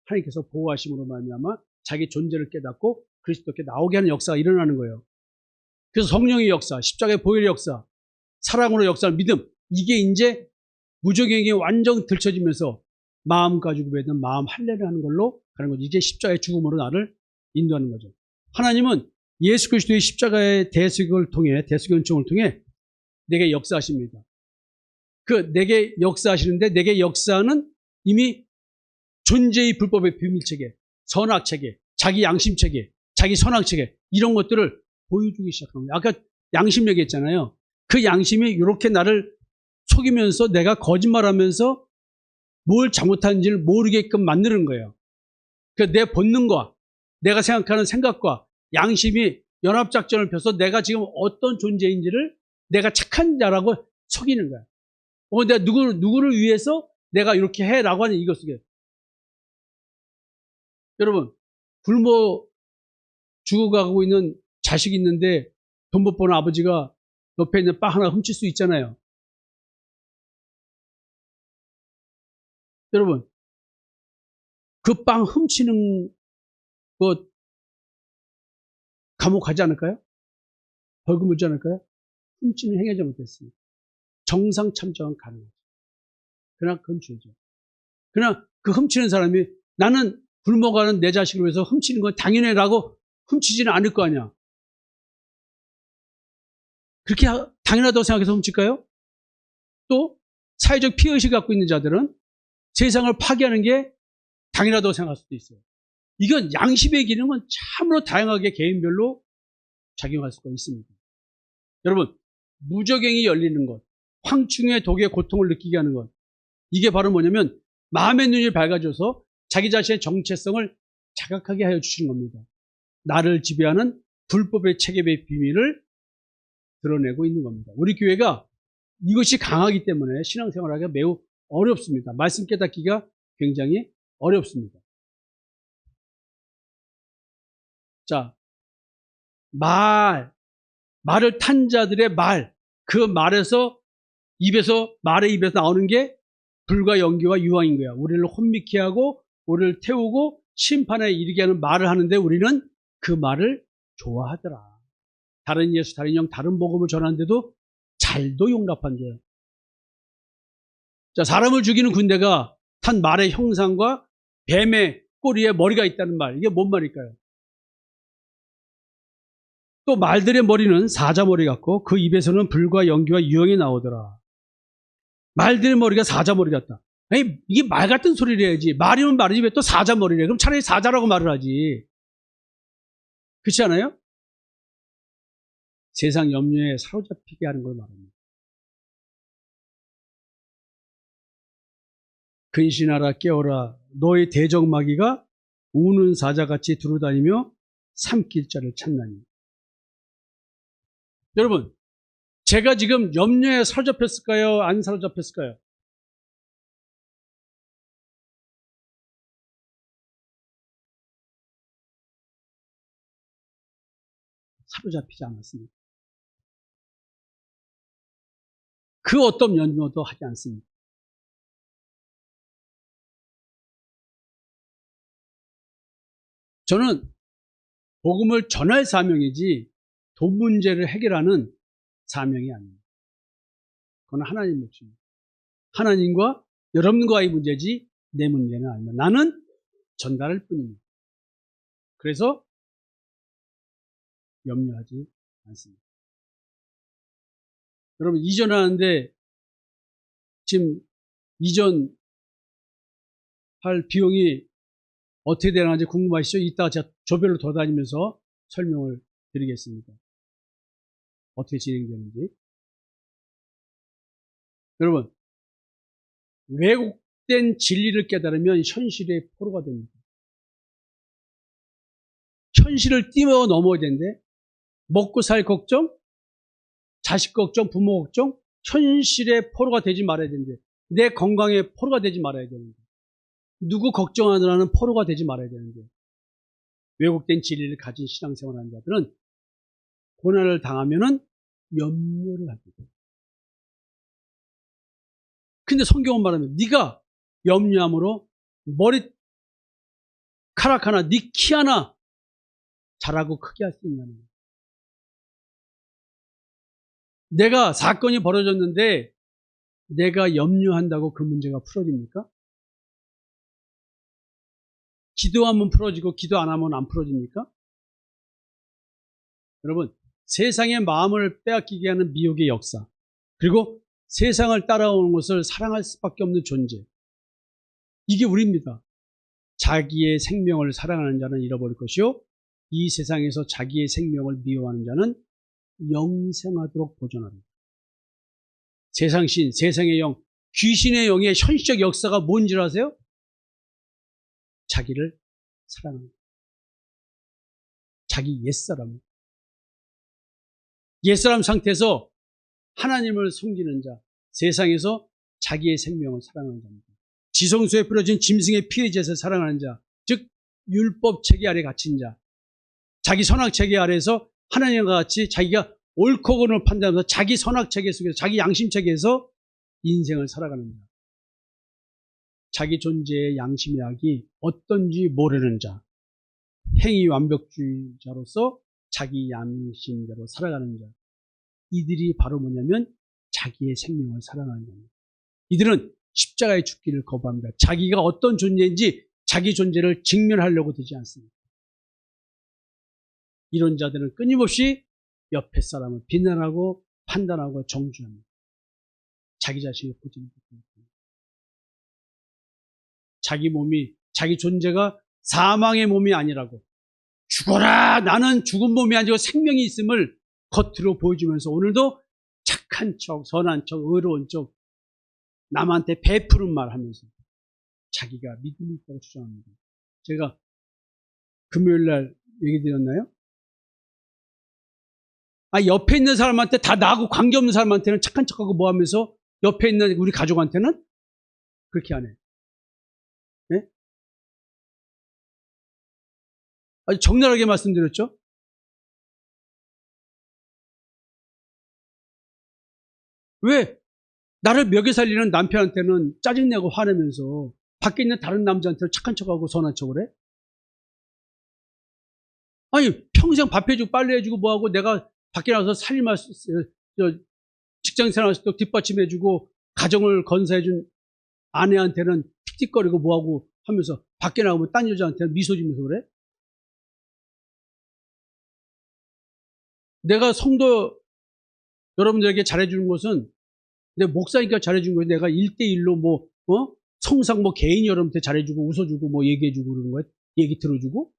하나님께서 보호하심으로 말미암아 자기 존재를 깨닫고 그리스도께 나오게 하는 역사가 일어나는 거예요. 그래서 성령의 역사, 십자가의 보혈의 역사, 사랑으로 역사하는 믿음, 이게 이제 무적행에 완전 들춰지면서 마음 가지고 맺는 마음 할례를 하는 걸로 가는 거죠. 이게 십자가의 죽음으로 나를 인도하는 거죠. 하나님은 예수 그리스도의 십자가의 대속을 통해, 대속연총을 통해 내게 역사하십니다. 그 내게 역사하시는데 내게 역사는 이미 존재의 불법의 비밀체계, 선악체계, 자기 양심체계, 자기 선악체계 이런 것들을 보여주기 시작합니다. 아까 양심 얘기했잖아요. 그 양심이 이렇게 나를 속이면서 내가 거짓말하면서 뭘 잘못하는지를 모르게끔 만드는 거예요. 그러니까 내 본능과 내가 생각하는 생각과 양심이 연합작전을 펴서 내가 지금 어떤 존재인지를 내가 착한 자라고 속이는 거야. 내가 누구를 위해서 내가 이렇게 해라고 하는 이것 속에. 여러분, 굶어 죽어가고 있는 자식이 있는데 돈 못 버는 아버지가 옆에 있는 빵 하나 훔칠 수 있잖아요. 여러분, 그 빵 훔치는 것 감옥 가지 않을까요? 벌금 물지 않을까요? 훔치는 행위하지 못했습니다. 정상 참정은 가능하죠. 그러나 그건 죄죠. 그러나 그 훔치는 사람이 나는 굶어가는 내 자식을 위해서 훔치는 건 당연해라고 훔치지는 않을 거 아니야. 그렇게 당연하다고 생각해서 훔칠까요? 또 사회적 피해의식을 갖고 있는 자들은 세상을 파괴하는 게 당연하다고 생각할 수도 있어요. 이건 양심의 기능은 참으로 다양하게 개인별로 작용할 수가 있습니다. 여러분, 무적행이 열리는 것, 황충의 독의 고통을 느끼게 하는 것, 이게 바로 뭐냐면 마음의 눈이 밝아져서 자기 자신의 정체성을 자각하게 하여 주시는 겁니다. 나를 지배하는 불법의 체계의 비밀을 드러내고 있는 겁니다. 우리 교회가 이것이 강하기 때문에 신앙생활하기가 매우 어렵습니다. 말씀 깨닫기가 굉장히 어렵습니다. 자, 말을 탄 자들의 말, 그 말의 입에서 나오는 게 불과 연기와 유황인 거야. 우리를 혼미케 하고 우리를 태우고 심판에 이르게 하는 말을 하는데 우리는 그 말을 좋아하더라. 다른 예수, 다른 영, 다른 복음을 전하는데도 잘도 용납한대요. 자, 사람을 죽이는 군대가 탄 말의 형상과 뱀의 꼬리에 머리가 있다는 말, 이게 뭔 말일까요? 또 말들의 머리는 사자머리 같고 그 입에서는 불과 연기와 유황이 나오더라. 말들의 머리가 사자머리 같다. 아니, 이게 말 같은 소리를 해야지. 말이면 말이지 왜 또 사자머리래. 그럼 차라리 사자라고 말을 하지. 그렇지 않아요? 세상 염려에 사로잡히게 하는 걸 말합니다. 근신하라 깨어라. 너의 대적마귀가 우는 사자같이 두루다니며 삼킬 자를 찾나니. 여러분, 제가 지금 염려에 사로잡혔을까요? 안 사로잡혔을까요? 사로잡히지 않았습니다. 그 어떤 염려도 하지 않습니다. 저는 복음을 전할 사명이지 돈 문제를 해결하는 사명이 아닙니다. 그건 하나님 몫입니다. 하나님과 여러분과의 문제지 내 문제는 아닙니다. 나는 전달할 뿐입니다. 그래서 염려하지 않습니다. 여러분, 이전하는데 지금 이전할 비용이 어떻게 되는지 궁금하시죠? 이따가 제가 조별로 돌아다니면서 설명을 드리겠습니다. 어떻게 진행되는지. 여러분, 왜곡된 진리를 깨달으면 현실의 포로가 됩니다. 현실을 뛰어 넘어야 되는데 먹고 살 걱정, 자식 걱정, 부모 걱정, 현실의 포로가 되지 말아야 되는데, 내 건강의 포로가 되지 말아야 되는데, 누구 걱정하느라는 포로가 되지 말아야 되는데, 왜곡된 진리를 가진 신앙생활하는 자들은 고난을 당하면은 염려를 합니다. 근데 성경은 말하면 네가 염려함으로 머리카락 하나, 네 키 하나 자라고 크게 할 수 있냐는 거예요. 내가 사건이 벌어졌는데 내가 염려한다고 그 문제가 풀어집니까? 기도하면 풀어지고 기도 안 하면 안 풀어집니까? 여러분, 세상의 마음을 빼앗기게 하는 미혹의 역사, 그리고 세상을 따라오는 것을 사랑할 수밖에 없는 존재, 이게 우리입니다. 자기의 생명을 사랑하는 자는 잃어버릴 것이요, 이 세상에서 자기의 생명을 미워하는 자는 영생하도록 보존합니다. 세상신, 세상의 영, 귀신의 영의 현실적 역사가 뭔지 아세요? 자기를 사랑합니다. 자기 옛사람. 옛사람 상태에서 하나님을 섬기는 자, 세상에서 자기의 생명을 사랑하는 자입니다. 지성소에 뿌려진 짐승의 피의 제사를 사랑하는 자, 즉 율법 체계 아래 갇힌 자, 자기 선악 체계 아래에서 하나님과 같이 자기가 옳고 그름을 판단하면서 자기 선악 체계 속에서, 자기 양심 체계에서 인생을 살아가는 자, 자기 존재의 양심의 악이 어떤지 모르는 자, 행위 완벽주의자로서 자기 양심대로 살아가는 자, 이들이 바로 뭐냐면 자기의 생명을 사랑하는 자입니다. 이들은 십자가의 죽기를 거부합니다. 자기가 어떤 존재인지 자기 존재를 직면하려고 되지 않습니다. 이런 자들은 끊임없이 옆에 사람을 비난하고 판단하고 정죄합니다. 자기 자신을 보지 못합니다. 자기 몸이, 자기 존재가 사망의 몸이 아니라고, 죽어라, 나는 죽은 몸이 아니고 생명이 있음을 겉으로 보여주면서 오늘도 착한 척, 선한 척, 의로운 척, 남한테 베푸는 말 하면서 자기가 믿음이 있다고 주장합니다. 제가 금요일날 얘기 드렸나요? 옆에 있는 사람한테, 다 나하고 관계없는 사람한테는 착한 척하고 뭐 하면서 옆에 있는 우리 가족한테는 그렇게 안 해. 네? 아주 적나라하게 말씀드렸죠? 왜? 나를 먹여 살리는 남편한테는 짜증내고 화내면서 밖에 있는 다른 남자한테는 착한 척하고 선한 척을 해? 아니, 평생 밥 해주고 빨래 해주고 뭐하고 내가 밖에 나가서 살림할 수, 직장 생활할 때 뒷받침해주고 가정을 건사해준 아내한테는 틱틱거리고 뭐하고 하면서 밖에 나가면 딴 여자한테는 미소 지면서 그래? 내가 성도 여러분들에게 잘해주는 것은 내 목사니까 잘해주는 거지, 내가 1대1로 성상 개인 여러분한테 잘해주고 웃어주고 얘기해주고 그러는 거야? 얘기 들어주고?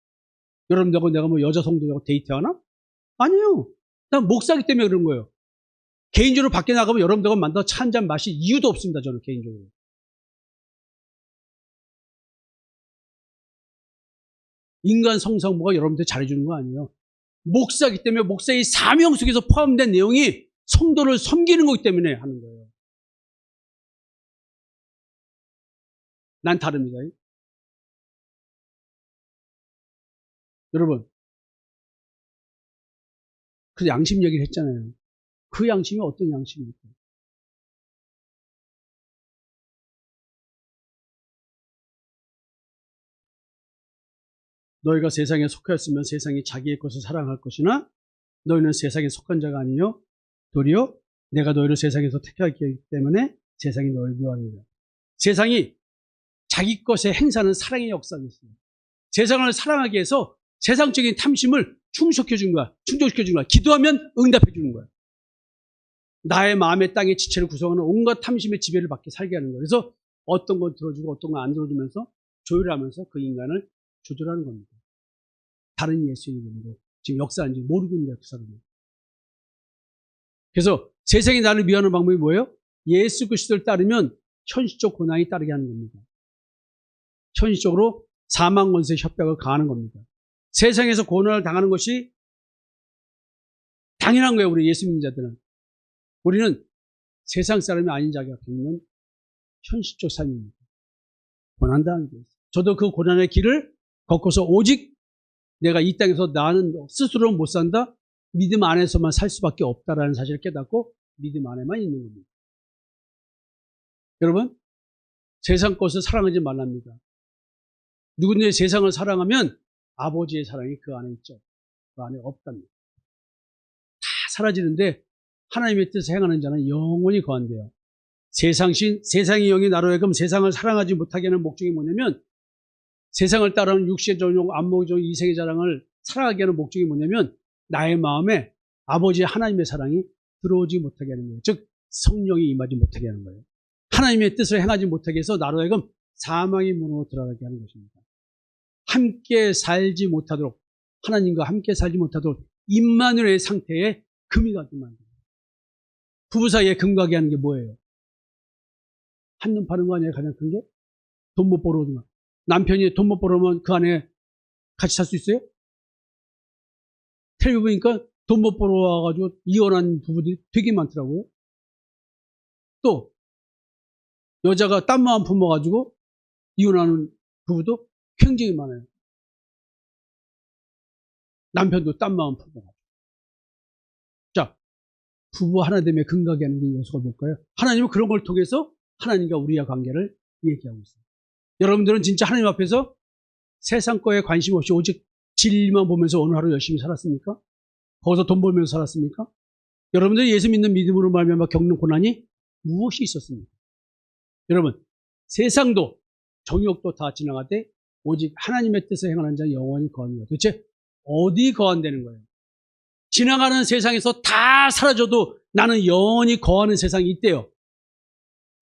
여러분들하고 내가 여자 성도하고 데이트하나? 아니에요. 난 목사기 때문에 그런 거예요. 개인적으로 밖에 나가면 여러분들하고 만나서 차 한잔 마실 이유도 없습니다. 저는 개인적으로. 인간 성상모가 여러분들 잘해주는 거 아니에요. 목사기 때문에 목사의 사명 속에서 포함된 내용이 성도를 섬기는 거기 때문에 하는 거예요. 난 다릅니다. 여러분, 그 양심 얘기를 했잖아요. 그 양심이 어떤 양심입니까? 너희가 세상에 속하였으면 세상이 자기의 것을 사랑할 것이나 너희는 세상에 속한 자가 아니요 도리어 내가 너희를 세상에서 택하였기 때문에 세상이 너희를 미워하느니라. 세상이 자기 것에 행사하는 사랑의 역사가 있어요. 세상을 사랑하기 위해서 세상적인 탐심을 충족시켜준 거야. 기도하면 응답해 주는 거야. 나의 마음의 땅의 지체를 구성하는 온갖 탐심의 지배를 받게 살게 하는 거예요. 그래서 어떤 건 들어주고 어떤 건 안 들어주면서 조율하면서 그 인간을 조절하는 겁니다. 다른 예수의 이름으로 지금 역사인지 모르고 있는 그 사람이. 그래서 세상이 나를 미워하는 방법이 뭐예요? 예수 그리스도를 따르면 현실적 고난이 따르게 하는 겁니다. 현실적으로 사망 권세의 협박을 가하는 겁니다. 세상에서 고난을 당하는 것이 당연한 거예요. 우리 예수 믿는 자들은. 우리는 세상 사람이 아닌 자가 겪는 현실적 삶입니다. 고난당한 게 있어요. 저도 그 고난의 길을 겪어서 오직 내가 이 땅에서 나는 스스로는 못 산다. 믿음 안에서만 살 수밖에 없다라는 사실을 깨닫고 믿음 안에만 있는 겁니다. 여러분, 세상 것을 사랑하지 말랍니다. 누군지 세상을 사랑하면 아버지의 사랑이 그 안에 있죠. 그 안에 없답니다. 다 사라지는데 하나님의 뜻을 행하는 자는 영원히 거한대요. 세상의 영이 나로 하여금 세상을 사랑하지 못하게 하는 목적이 뭐냐면, 세상을 따르는 육신의 정욕, 안목의 정욕, 이생의 자랑을 사랑하게 하는 목적이 뭐냐면, 나의 마음에 아버지의 하나님의 사랑이 들어오지 못하게 하는 거예요. 즉 성령이 임하지 못하게 하는 거예요. 하나님의 뜻을 행하지 못하게 해서 나로 하여금 사망의 문으로 들어가게 하는 것입니다. 함께 살지 못하도록, 하나님과 함께 살지 못하도록 임마누엘의 상태에 금이 가게 만듭니다. 부부 사이에 금 가게 하는 게 뭐예요? 한눈 파는 거 아니에요? 가장 큰 게? 돈 못 벌어오면. 남편이 돈 못 벌어오면 그 안에 같이 살 수 있어요? 텔레비 보니까 돈 못 벌어와가지고 이혼한 부부들이 되게 많더라고요. 또 여자가 딴 마음 품어가지고 이혼하는 부부도 굉장히 많아요. 남편도 딴 마음 품어가지고. 자, 부부 하나 되면 근각이 하는 게 요소가 뭘까요? 하나님은 그런 걸 통해서 하나님과 우리의 관계를 얘기하고 있어요. 여러분들은 진짜 하나님 앞에서 세상 거에 관심 없이 오직 진리만 보면서 오늘 하루 열심히 살았습니까? 거기서 돈 벌면서 살았습니까? 여러분들이 예수 믿는 믿음으로 말미암아 겪는 고난이 무엇이 있었습니까? 여러분, 세상도 정욕도 다 지나가되 오직 하나님의 뜻을 행하는 자 영원히 거하는 거예요. 도대체 어디 거한다는 거예요? 지나가는 세상에서 다 사라져도 나는 영원히 거하는 세상이 있대요.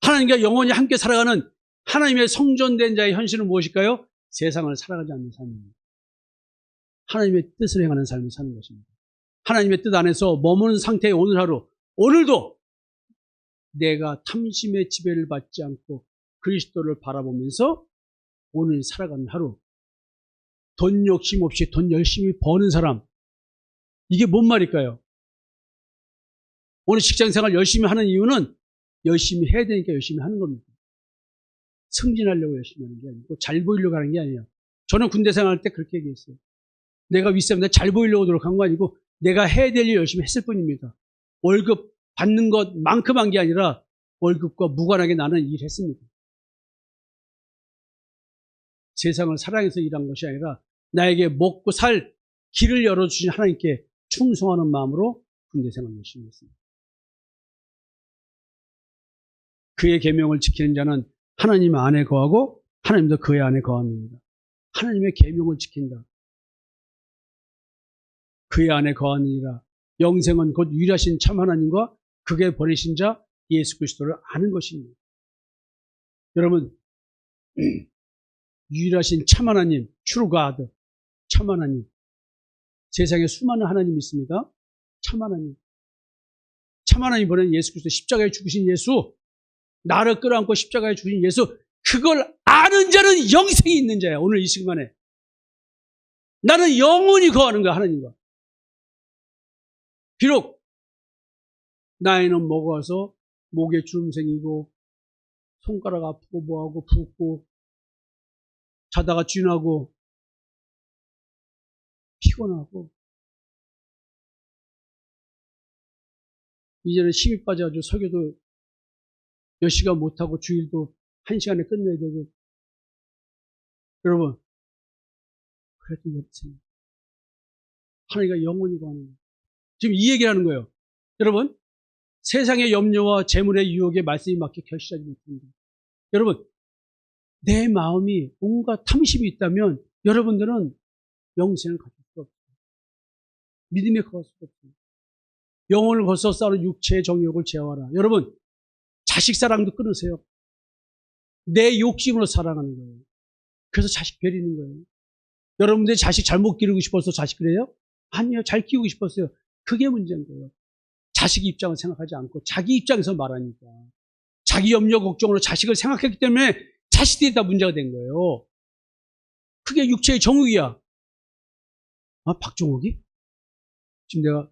하나님과 영원히 함께 살아가는 하나님의 성전된 자의 현실은 무엇일까요? 세상을 살아가지 않는 삶입니다. 하나님의 뜻을 행하는 삶을 사는 것입니다. 하나님의 뜻 안에서 머무는 상태의 오늘 하루, 오늘도 내가 탐심의 지배를 받지 않고 그리스도를 바라보면서 오늘 살아가는 하루, 돈 욕심 없이 돈 열심히 버는 사람, 이게 뭔 말일까요? 오늘 직장생활 열심히 하는 이유는 열심히 해야 되니까 열심히 하는 겁니다. 승진하려고 열심히 하는 게 아니고 잘 보이려고 하는 게 아니에요. 저는 군대 생활할 때 그렇게 얘기했어요. 내가 윗사람한테 잘 보이려고 노력한 거 아니고 내가 해야 될 일 열심히 했을 뿐입니다. 월급 받는 것만큼 한 게 아니라 월급과 무관하게 나는 일했습니다. 세상을 사랑해서 일한 것이 아니라 나에게 먹고 살 길을 열어주신 하나님께 충성하는 마음으로 군대 생활을 열심히 했습니다. 그의 계명을 지키는 자는 하나님 안에 거하고 하나님도 그의 안에 거합니다. 하나님의 계명을 지킨다. 그의 안에 거하느니라. 영생은 곧 유일하신 참 하나님과 그게 버리신 자 예수 그리스도를 아는 것입니다. 여러분, 유일하신 참 하나님, true God, 참 하나님. 세상에 수많은 하나님이 있습니다. 참 하나님. 참 하나님 보낸 예수 그리스도, 십자가에 죽으신 예수, 나를 끌어안고 십자가에 죽으신 예수, 그걸 아는 자는 영생이 있는 자야. 오늘 이 시간에 나는 영원히 거하는 거야, 하나님과. 비록 나이는 먹어서 목에 주름 생기고 손가락 아프고 뭐하고 붓고 자다가 쥐나고 피곤하고 이제는 힘이 빠져가지고 설교도 몇 시간 못하고 주일도 1시간에 끝내야 되고. 여러분, 그래도 여러분, 하나님과 영원히 거하는 거예요. 지금 이 얘기를 하는 거예요. 여러분, 세상의 염려와 재물의 유혹에 말씀이 맞게 결실하지 못합니다. 여러분, 내 마음이 온갖 탐심이 있다면 여러분들은 영생을 가질 수가 없어요. 믿음에 거할 수가 없어요. 영혼을 거쳐 싸우는 육체의 정욕을 제어하라. 여러분, 자식 사랑도 끊으세요. 내 욕심으로 사랑하는 거예요. 그래서 자식 버리는 거예요. 여러분들이 자식 잘못 기르고 싶어서 자식 그래요? 아니요. 잘 키우고 싶었어요. 그게 문제인 거예요. 자식 입장을 생각하지 않고 자기 입장에서 말하니까. 자기 염려 걱정으로 자식을 생각했기 때문에 자식들이 다 문제가 된 거예요. 그게 육체의 정욕이야. 아, 박정욱이? 지금 내가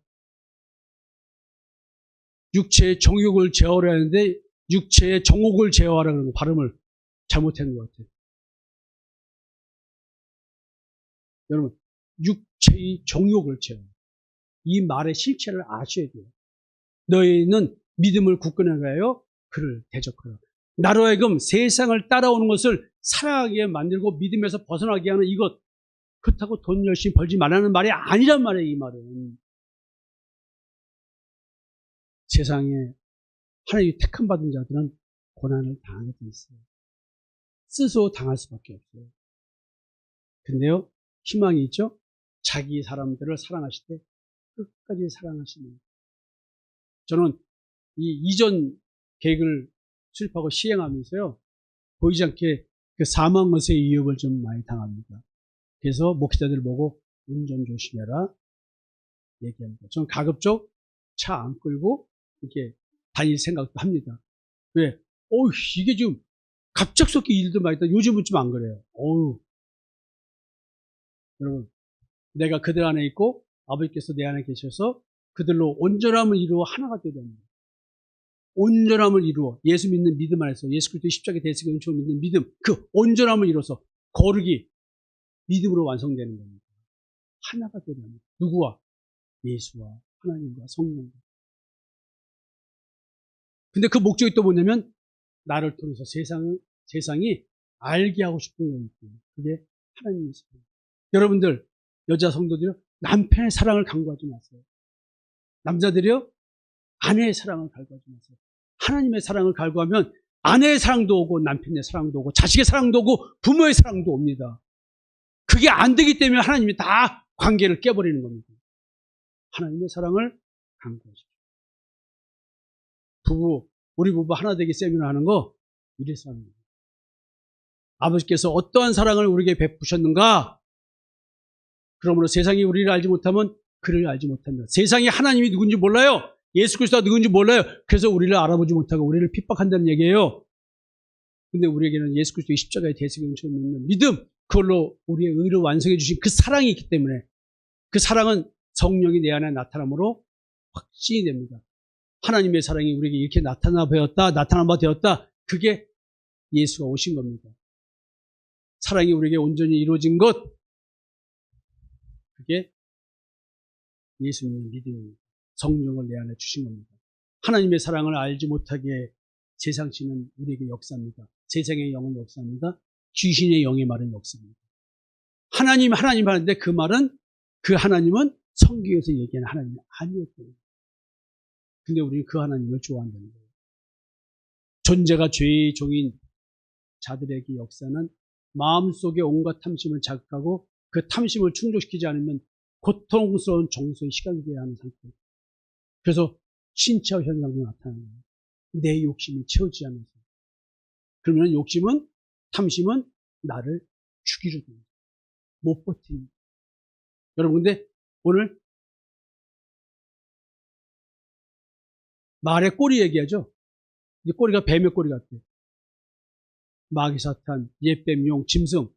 육체의 정욕을 제어하려 하는데 육체의 정욕을 제어하라 그러는 거 발음을 잘못한 것 같아요. 여러분, 육체의 정욕을 제어. 이 말의 실체를 아셔야 돼요. 너희는 믿음을 굳건하여 그를 대적하라. 나로 하여금 세상을 따라오는 것을 사랑하게 만들고 믿음에서 벗어나게 하는 이것. 그렇다고 돈 열심히 벌지 말라는 말이 아니란 말이에요. 이 말은. 세상에 하나님이 택함 받은 자들은 고난을 당하게 돼 있어요. 스스로 당할 수밖에 없어요. 근데요, 희망이 있죠? 자기 사람들을 사랑하실 때 끝까지 사랑하시는. 저는 이 이전 계획을 수립하고 시행하면서요, 보이지 않게 그 사망 것의 위협을 좀 많이 당합니다. 그래서 목회자들 보고 운전 조심해라 얘기합니다. 저는 가급적 차 안 끌고 이렇게 다닐 생각도 합니다. 왜? 이게 지금 갑작스럽게 일도 많이 있다. 요즘은 좀 안 그래요. 여러분, 내가 그들 안에 있고 아버지께서 내 안에 계셔서 그들로 온전함을 이루어 하나가 되어야 됩니다. 온전함을 이루어 예수 믿는 믿음 안에서 예수 그리스도의 십자가의 대속의 은총을 믿는 믿음, 그 온전함을 이루어서 거룩이 믿음으로 완성되는 겁니다. 하나가 되어야 합니다. 누구와? 예수와 하나님과 성령과. 근데 그 목적이 또 뭐냐면 나를 통해서 세상이 알게 하고 싶은 거예요. 그게 하나님의 사랑. 여러분들 여자 성도들요, 남편의 사랑을 강구하지 마세요. 남자들이요, 아내의 사랑을 갈구하지 마세요. 하나님의 사랑을 갈구하면 아내의 사랑도 오고 남편의 사랑도 오고 자식의 사랑도 오고 부모의 사랑도 옵니다. 그게 안 되기 때문에 하나님이 다 관계를 깨버리는 겁니다. 하나님의 사랑을 강구하십시오. 우리 부부 하나 되기 세미나 하는 거 이래서 하는 거예요. 아버지께서 어떠한 사랑을 우리에게 베푸셨는가? 그러므로 세상이 우리를 알지 못하면 그를 알지 못합니다. 세상이 하나님이 누군지 몰라요. 예수 그리스도가 누군지 몰라요. 그래서 우리를 알아보지 못하고 우리를 핍박한다는 얘기예요. 근데 우리에게는 예수 그리스도의 십자가의 대속의 은총을 믿는 믿음, 그걸로 우리의 의를 완성해 주신 그 사랑이 있기 때문에 그 사랑은 성령이 내 안에 나타남으로 확신이 됩니다. 하나님의 사랑이 우리에게 이렇게 나타난 바 되었다. 그게 예수가 오신 겁니다. 사랑이 우리에게 온전히 이루어진 것, 그게 예수님의 믿음입니다. 성령을 내 안에 주신 겁니다. 하나님의 사랑을 알지 못하게 세상 신은 우리에게 역사입니다. 세상의 영은 역사입니다. 귀신의 영의 말은 역사입니다. 하나님 하는데 그 말은, 그 하나님은 성경에서 얘기하는 하나님이 아니었거든요. 근데 우리는 그 하나님을 좋아한다는 거예요. 존재가 죄의 종인 자들에게 역사는 마음속에 온갖 탐심을 자극하고 그 탐심을 충족시키지 않으면 고통스러운 정서의 시간이 되어야 하는 상태. 그래서 신체화 현상도 나타나는 거예요. 내 욕심이 채워지지 않아서. 그러면 탐심은 나를 죽이려 됩니다. 못 버팁니다. 여러분, 근데 오늘 말의 꼬리 얘기하죠? 근데 꼬리가 뱀의 꼬리 같아요. 마귀, 사탄, 옛뱀, 용, 짐승.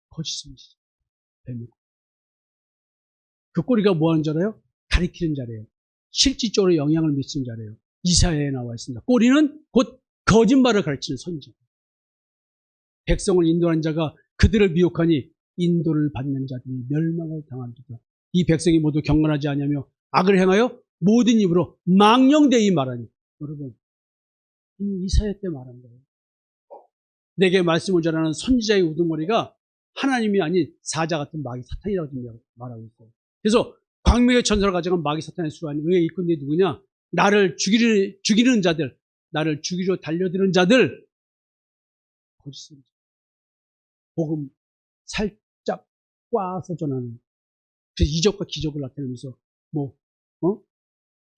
거짓말이죠. 뱀의 꼬리. 그 꼬리가 뭐 하는 자래요? 가리키는 자래요. 실질적으로 영향을 미치는 자래요. 이사야에 나와 있습니다. 꼬리는 곧 거짓말을 가르치는 선지. 백성을 인도하는 자가 그들을 미혹하니 인도를 받는 자들이 멸망을 당합니다. 이 백성이 모두 경건하지 아니하며 악을 행하여 모든 입으로 망령되이 말하니. 여러분, 이사야 때 말한 거예요. 내게 말씀을 전하는 선지자의 우두머리가 하나님이 아닌 사자 같은 마귀 사탄이라고 말하고 있어요. 그래서 광명의 천사를 가져간 마귀 사탄의 수완이 의의 일꾼들이 누구냐? 나를 죽이는 자들, 나를 죽이려 달려드는 자들. 거짓말이죠. 복음 살짝 꽈서 전하는. 그래서 이적과 기적을 나타내면서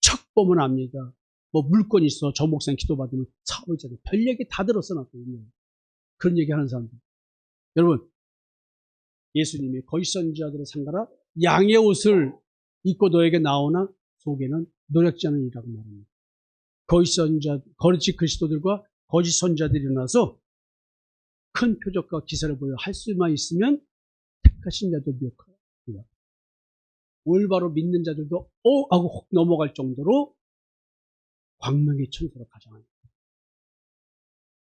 척 보면 압니다. 물건 있어. 저 목사님 기도 받으면 사오잖아요. 별 얘기 다 들었어 놨거든요. 그런 얘기 하는 사람들. 여러분, 예수님이 거짓 선지자들을 상가라 양의 옷을 입고 너에게 나오나 속에는 노력지 않은 이라고 말합니다. 거짓 그리스도들과 거짓 선지자들이 일어나서 큰 표적과 기사를 보여 할 수만 있으면 택하신 자도 미혹합니다. 올바로 믿는 자들도 하고 혹 넘어갈 정도로 광명의 천사로 가장하니.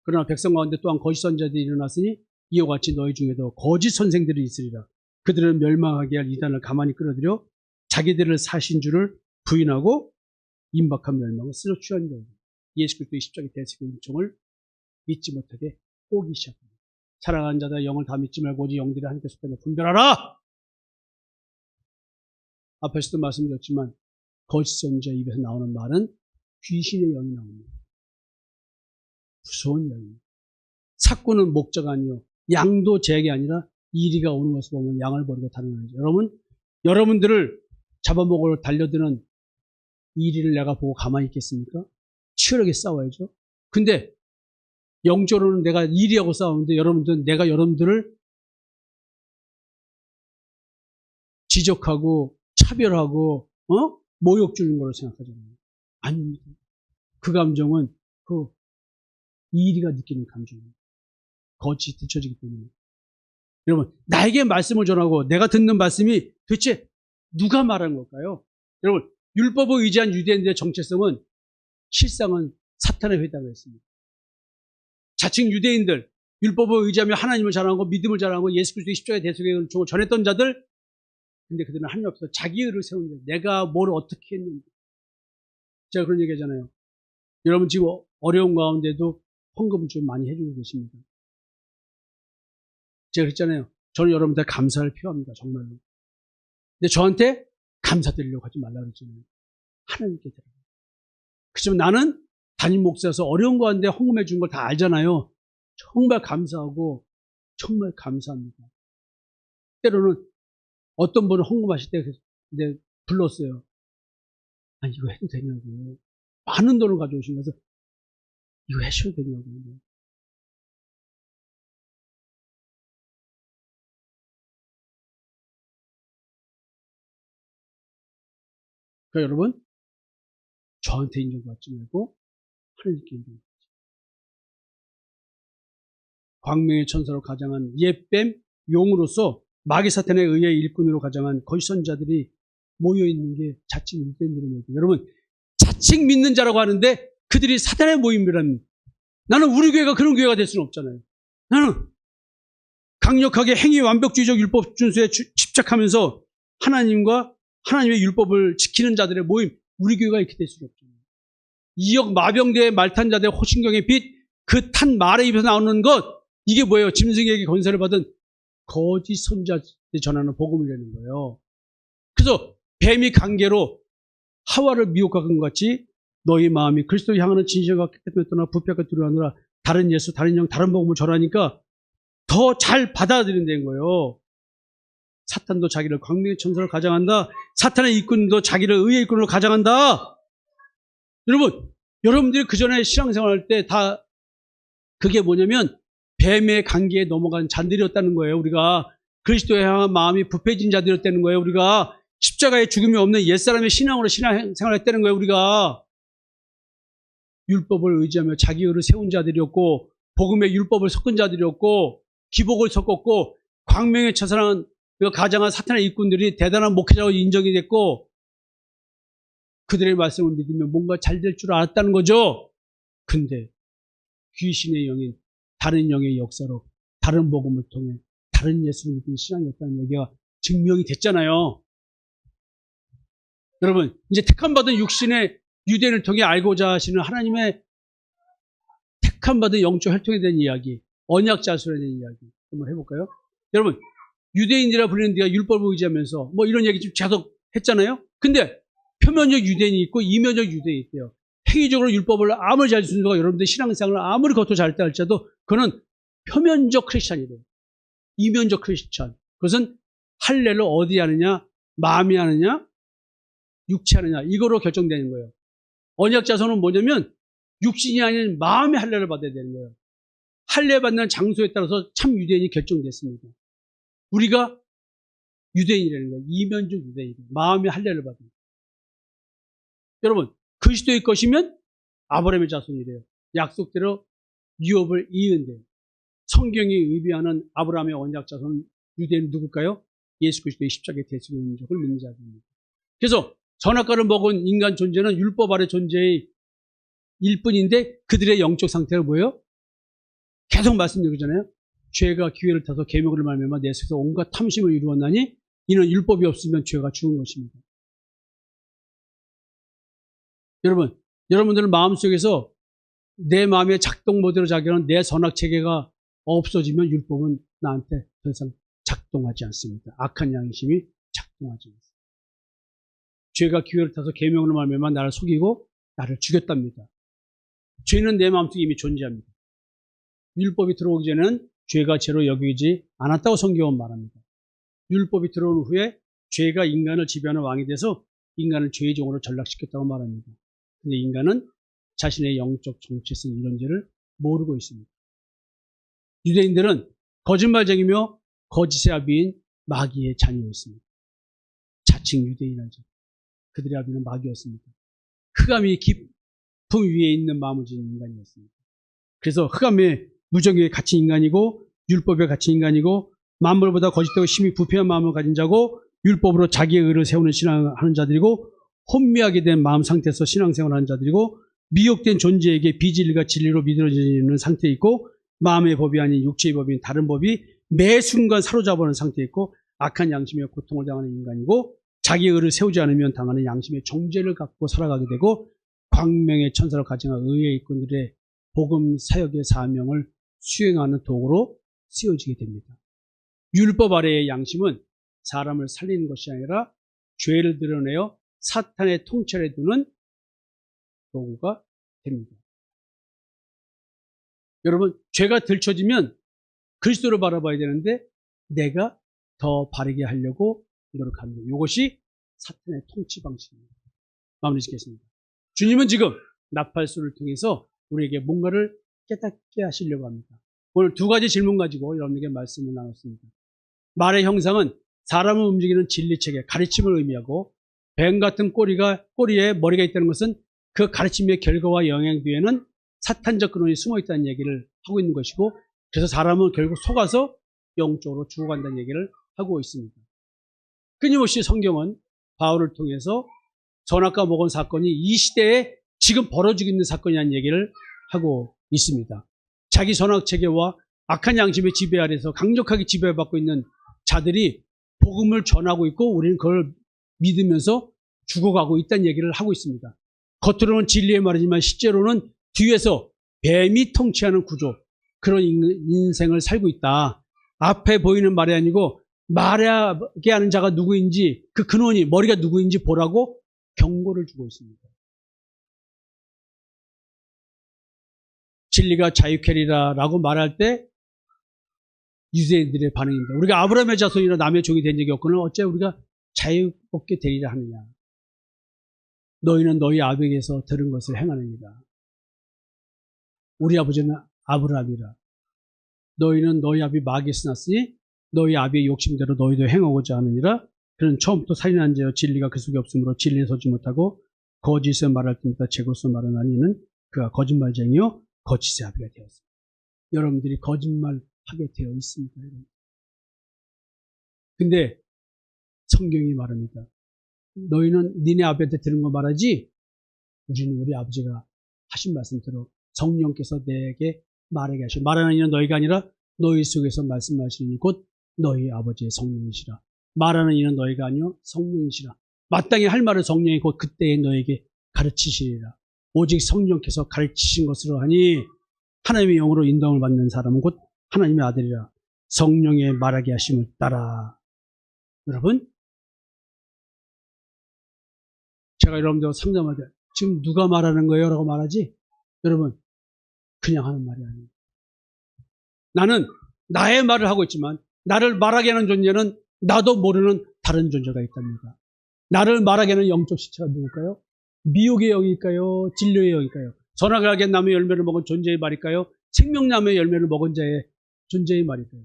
그러나 백성 가운데 또한 거짓 선자들이 일어났으니 이와 같이 너희 중에도 거짓 선생들이 있으리라. 그들은 멸망하게 할 이단을 가만히 끌어들여 자기들을 사신 줄을 부인하고 임박한 멸망을 스스로 취한 자들. 예수 그리스도의 십자가의 대속의 은총을 믿지 못하게 꼬기 시작합니다. 사랑하는 자들 영을 다 믿지 말고 오직 영들이 하나님께 속하여 분별하라. 앞에서도 말씀드렸지만 거짓 선자 입에서 나오는 말은 귀신의 영이 나옵니다. 무서운 영입니다. 삭구는 목자가 아니요 양도 제게 아니라 이리가 오는 것을 보면 양을 버리고 다른 거죠. 여러분들을 잡아먹으러 달려드는 이리를 내가 보고 가만히 있겠습니까? 치열하게 싸워야죠. 근데 영적으로는 내가 이리하고 싸우는데 여러분들은 내가 여러분들을 지적하고 차별하고 모욕 주는 걸로 생각하잖아요. 아닙니다. 그 감정은 그 이리가 느끼는 감정입니다. 거짓이 뒤처지기 때문에. 여러분, 나에게 말씀을 전하고 내가 듣는 말씀이 도대체 누가 말한 걸까요? 여러분, 율법을 의지한 유대인들의 정체성은 실상은 사탄의 회다고 했습니다. 자칭 유대인들, 율법을 의지하며 하나님을 자랑하고 믿음을 자랑하고 예수 그리스도의 십자가의 대속의 은총을 전했던 자들, 근데 그들은 하나님 앞에서 자기 의를 세우는 거예요. 내가 뭘 어떻게 했는지. 제가 그런 얘기 하잖아요. 여러분 지금 어려운 가운데도 헌금을 좀 많이 해주고 계십니다. 제가 그랬잖아요. 저는 여러분들 감사를 표합니다. 정말로. 근데 저한테 감사드리려고 하지 말라고 그랬잖아요. 하나님께 드려요. 그렇지만 나는 담임 목사여서 어려운 가운데 헌금해 준 걸 다 알잖아요. 정말 감사하고 정말 감사합니다. 때로는 어떤 분은 헌금하실 때 불렀어요. 아니 이거 해도 되냐고. 많은 돈을 가져오신 거서 이거 하셔도 되냐고. 그러니까 여러분 저한테 인정받지 말고 하나님께 인정받지. 광명의 천사로 가장한 옛뱀 용으로서 마귀 사탄에 의해 일꾼으로 가장한 거짓 선자들이 모여있는 게 자칭 유대인들입니다. 여러분 자칭 믿는 자라고 하는데 그들이 사탄의 모임이라는, 나는 우리 교회가 그런 교회가 될 수는 없잖아요. 나는 강력하게 행위 완벽주의적 율법 준수에 집착하면서 하나님의 율법을 지키는 자들의 모임, 우리 교회가 이렇게 될 수는 없잖아요. 이역 마병대의 말탄 자들의 호신경의 빛, 그 탄 말의 입에서 나오는 것, 이게 뭐예요? 짐승에게 권세를 받은 거짓 선자들이 전하는 복음이라는 거예요. 그래서 뱀이 관계로 하와를 미혹한 것 같이 너희 마음이 그리스도를 향하는 진실과 깨끗함을 떠나 부패가 두려워하느라 다른 예수, 다른 영, 다른 복음을 전하니까 더 잘 받아들인다는 거예요. 사탄도 자기를 광명의 천사로 가장한다. 사탄의 일꾼도 자기를 의의 일꾼으로 가장한다. 여러분들이 그 전에 신앙생활 할 때 다 그게 뭐냐면 뱀의 관계에 넘어간 잔들이었다는 거예요. 우리가 그리스도에 향한 마음이 부패진 자들이었다는 거예요. 우리가 십자가에 죽음이 없는 옛사람의 신앙으로 신앙생활을 했다는 거예요. 우리가 율법을 의지하며 자기 의를 세운 자들이었고 복음의 율법을 섞은 자들이었고 기복을 섞었고 광명의 천사라는 가장한 사탄의 일꾼들이 대단한 목회자로 인정이 됐고 그들의 말씀을 믿으면 뭔가 잘 될 줄 알았다는 거죠. 근데 귀신의 영인 다른 영의 역사로 다른 복음을 통해 다른 예수를 믿는 신앙이었다는 얘기가 증명이 됐잖아요. 여러분 이제 택함받은 육신의 유대인을 통해 알고자 하시는 하나님의 택함받은 영적 혈통에 대한 이야기, 언약 자술에 대한 이야기 한번 해볼까요? 여러분 유대인이라 불리는 데가 율법을 의지하면서 뭐 이런 얘기 좀 계속 했잖아요. 근데 표면적 유대인이 있고 이면적 유대인이 있대요. 행위적으로 율법을 아무리 잘 준수하고 여러분들 신앙생활을 아무리 겉으로 잘 때 할지라도 그거는 표면적 크리스찬이래요. 이면적 크리스찬. 그것은 할례를 어디 하느냐, 마음이 하느냐, 육체 하느냐 이거로 결정되는 거예요. 언약 자손은 뭐냐면 육신이 아닌 마음의 할례를 받아야 되는 거예요. 할례 받는 장소에 따라서 참 유대인이 결정됐습니다. 우리가 유대인이라는 거예요. 이면적 유대인. 마음의 할례를 받는 거예요. 여러분 그리스도의 것이면 아브라함의 자손이래요. 약속대로 유업을 이은대요. 성경이 의미하는 아브라함의 언약 자손 유대인은 누굴까요? 예수 그리스도의 십자가의 대속의 은총을 믿는 자들입니다. 그래서 선악과를 먹은 인간 존재는 율법 아래 존재의 일 뿐인데 그들의 영적 상태가 뭐예요? 계속 말씀드리잖아요. 죄가 기회를 타서 계명으로 말미암아 내 속에서 온갖 탐심을 이루었나니 이는 율법이 없으면 죄가 죽은 것입니다. 여러분들은 마음속에서 내 마음의 작동 모델로 작용하는 내 선악 체계가 없어지면 율법은 나한테 더 이상 작동하지 않습니다. 악한 양심이 작동하지 않습니다. 죄가 기회를 타서 계명으로 말미암아 나를 속이고 나를 죽였답니다. 죄는 내 마음속에 이미 존재합니다. 율법이 들어오기 전에는 죄가 죄로 여기지 않았다고 성경은 말합니다. 율법이 들어온 후에 죄가 인간을 지배하는 왕이 돼서 인간을 죄의 종으로 전락시켰다고 말합니다. 근데 인간은 자신의 영적 정체성 이런 죄를 모르고 있습니다. 유대인들은 거짓말쟁이며 거짓의 아비인 마귀의 자녀였습니다. 자칭 유대인이라죠. 그들의 아비는 마귀였습니다. 흑암이 깊음 위에 있는 마음을 지닌 인간이었습니다. 그래서 흑암의 무정에 갇힌 인간이고 율법에 갇힌 인간이고 만물보다 거짓되고 심히 부패한 마음을 가진 자고 율법으로 자기의 의를 세우는 신앙하는 자들이고 혼미하게 된 마음 상태에서 신앙생활하는 자들이고 미혹된 존재에게 비진리가 진리로 믿어지는 상태에 있고 마음의 법이 아닌 육체의 법인 다른 법이 매 순간 사로잡아오는 상태에 있고 악한 양심에 고통을 당하는 인간이고 자기의 의를 세우지 않으면 당하는 양심의 정죄를 갖고 살아가게 되고 광명의 천사를 가정한 의의 일꾼들의 복음 사역의 사명을 수행하는 도구로 쓰여지게 됩니다. 율법 아래의 양심은 사람을 살리는 것이 아니라 죄를 드러내어 사탄의 통찰에 두는 도구가 됩니다. 여러분, 죄가 들춰지면 그리스도를 바라봐야 되는데 내가 더 바르게 하려고 노력합니다. 이것이 사탄의 통치 방식입니다. 마무리 짓겠습니다. 주님은 지금 나팔수를 통해서 우리에게 뭔가를 깨닫게 하시려고 합니다. 오늘 두 가지 질문 가지고 여러분에게 말씀을 나눴습니다. 말의 형상은 사람을 움직이는 진리체계, 가르침을 의미하고 뱀 같은 꼬리에 머리가 있다는 것은 그 가르침의 결과와 영향 뒤에는 사탄적 근원이 숨어 있다는 얘기를 하고 있는 것이고 그래서 사람은 결국 속아서 영적으로 죽어간다는 얘기를 하고 있습니다. 끊임없이 성경은 바울을 통해서 선악과 모건 사건이 이 시대에 지금 벌어지고 있는 사건이라는 얘기를 하고 있습니다. 자기 선악 체계와 악한 양심의 지배 아래서 강력하게 지배받고 있는 자들이 복음을 전하고 있고 우리는 그걸 믿으면서 죽어가고 있다는 얘기를 하고 있습니다. 겉으로는 진리의 말이지만 실제로는 뒤에서 뱀이 통치하는 구조, 그런 인생을 살고 있다. 앞에 보이는 말이 아니고 말하게 하는 자가 누구인지 그 근원이 머리가 누구인지 보라고 경고를 주고 있습니다. 진리가 자유케리라 라고 말할 때 유대인들의 반응입니다. 우리가 아브라함의 자손이나 남의 종이 된 적이 없거늘 어째 우리가 자유롭게 되리라 하느냐. 너희는 너희 아버지에게서 들은 것을 행하느니라. 우리 아버지는 아브라함이라. 너희는 너희 아비 마귀에서 났으니 너희 아비의 욕심대로 너희도 행하고자 하느니라. 그는 처음부터 살인한 자여 진리가 그 속에 없으므로 진리에 서지 못하고 거짓을 말할 때마다 제것을 말하나니 이는 그가 거짓말쟁이요 거짓의 아비가 되었습니다. 여러분들이 거짓말하게 되어 있습니다. 근데 성경이 말합니다. 너희는 니네 아버지한테 들은 거 말하지 우리는 우리 아버지가 하신 말씀대로 성령께서 내게 말하게 하시고 말하는 이는 너희가 아니라 너희 속에서 말씀하시니 곧 너희 아버지의 성령이시라. 말하는 이는 너희가 아니요 성령이시라. 마땅히 할 말을 성령이 곧 그때에 너에게 가르치시리라. 오직 성령께서 가르치신 것으로 하니 하나님의 영으로 인도함을 받는 사람은 곧 하나님의 아들이라. 성령의 말하게 하심을 따라. 여러분, 제가 여러분들 상담할 때 지금 누가 말하는 거예요? 라고 말하지? 여러분, 그냥 하는 말이 아니에요. 나는 나의 말을 하고 있지만 나를 말하게 하는 존재는 나도 모르는 다른 존재가 있답니다. 나를 말하게 하는 영적 시체가 누굴까요? 미혹의 영일까요? 진료의 영일까요? 선악을 하게 나무의 열매를 먹은 존재의 말일까요? 생명나무의 열매를 먹은 자의 존재의 말일까요?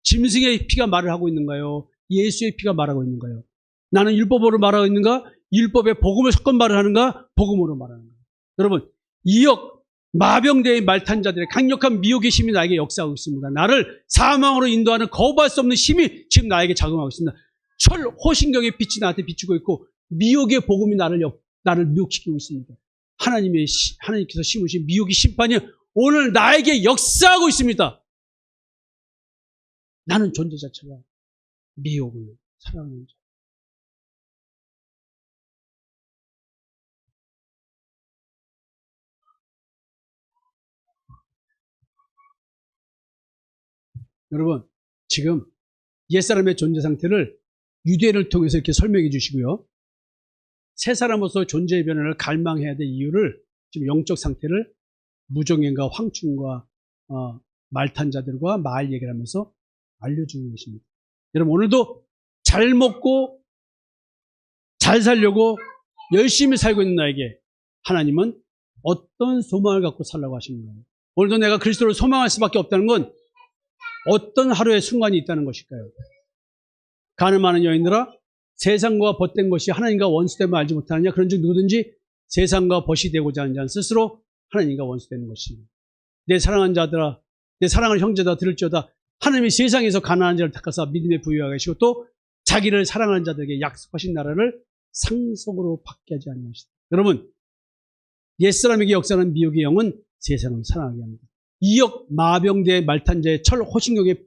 짐승의 피가 말을 하고 있는가요? 예수의 피가 말하고 있는가요? 나는 율법으로 말하고 있는가? 율법의 복음을 섞은 말을 하는가? 복음으로 말하는가? 여러분, 이역 마병대의 말탄 자들의 강력한 미혹의 힘이 나에게 역사하고 있습니다. 나를 사망으로 인도하는 거부할 수 없는 힘이 지금 나에게 작용하고 있습니다. 철 호신경의 빛이 나한테 비추고 있고 미혹의 복음이 나를 미혹시키고 있습니다. 하나님께서 심으신 미혹의 심판이 오늘 나에게 역사하고 있습니다. 나는 존재 자체가 미혹을 사랑하는 자. 여러분, 지금 옛사람의 존재 상태를 유대를 통해서 이렇게 설명해 주시고요. 새 사람으로서 존재의 변화를 갈망해야 될 이유를 지금 영적 상태를 무종행과 황충과 말탄 자들과 마을 얘기를 하면서 알려주고 계십니다. 여러분, 오늘도 잘 먹고 잘 살려고 열심히 살고 있는 나에게 하나님은 어떤 소망을 갖고 살라고 하시는가요? 오늘도 내가 그리스도를 소망할 수밖에 없다는 건 어떤 하루의 순간이 있다는 것일까요? 가늠하는 여인들아, 세상과 벗된 것이 하나님과 원수됨을 알지 못하느냐? 그런즉 누구든지 세상과 벗이 되고자 하는 자는 스스로 하나님과 원수되는 것입니다. 내 사랑하는 자들아, 내 사랑하는 형제다 들을지어다. 하나님이 세상에서 가난한 자를 택하사 믿음에 부유하게 하시고 또 자기를 사랑하는 자들에게 약속하신 나라를 상속으로 받게 하지 않는 것이다. 여러분, 옛사람에게 역사하는 미혹의 영은 세상을 사랑하게 합니다. 이역 마병대 말탄자의 철 호신경의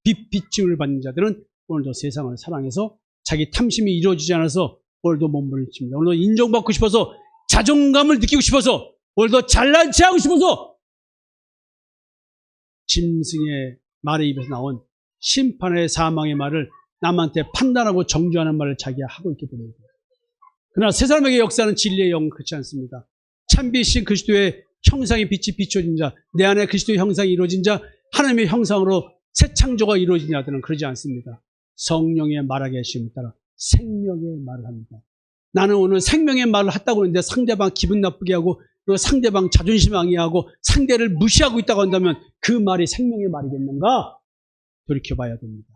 빛비침을 받는 자들은 오늘도 세상을 사랑해서 자기 탐심이 이루어지지 않아서 오늘도 몸부림칩니다. 오늘도 인정받고 싶어서 자존감을 느끼고 싶어서 오늘도 잘난 체하고 싶어서 짐승의 말의 입에서 나온 심판의 사망의 말을 남한테 판단하고 정죄하는 말을 자기가 하고 있기 때문입니다. 그러나 세 사람에게 역사하는 진리의 영은 그렇지 않습니다. 참비신 그리스도의 형상의 빛이 비춰진 자, 내 안에 그리스도의 형상이 이루어진 자, 하나님의 형상으로 새 창조가 이루어진 자들은 그러지 않습니다. 성령의 말하게 하심을 따라 생명의 말을 합니다. 나는 오늘 생명의 말을 했다고 하는데 상대방 기분 나쁘게 하고 또 상대방 자존심 상해하고 상대를 무시하고 있다고 한다면 그 말이 생명의 말이겠는가? 돌이켜봐야 됩니다.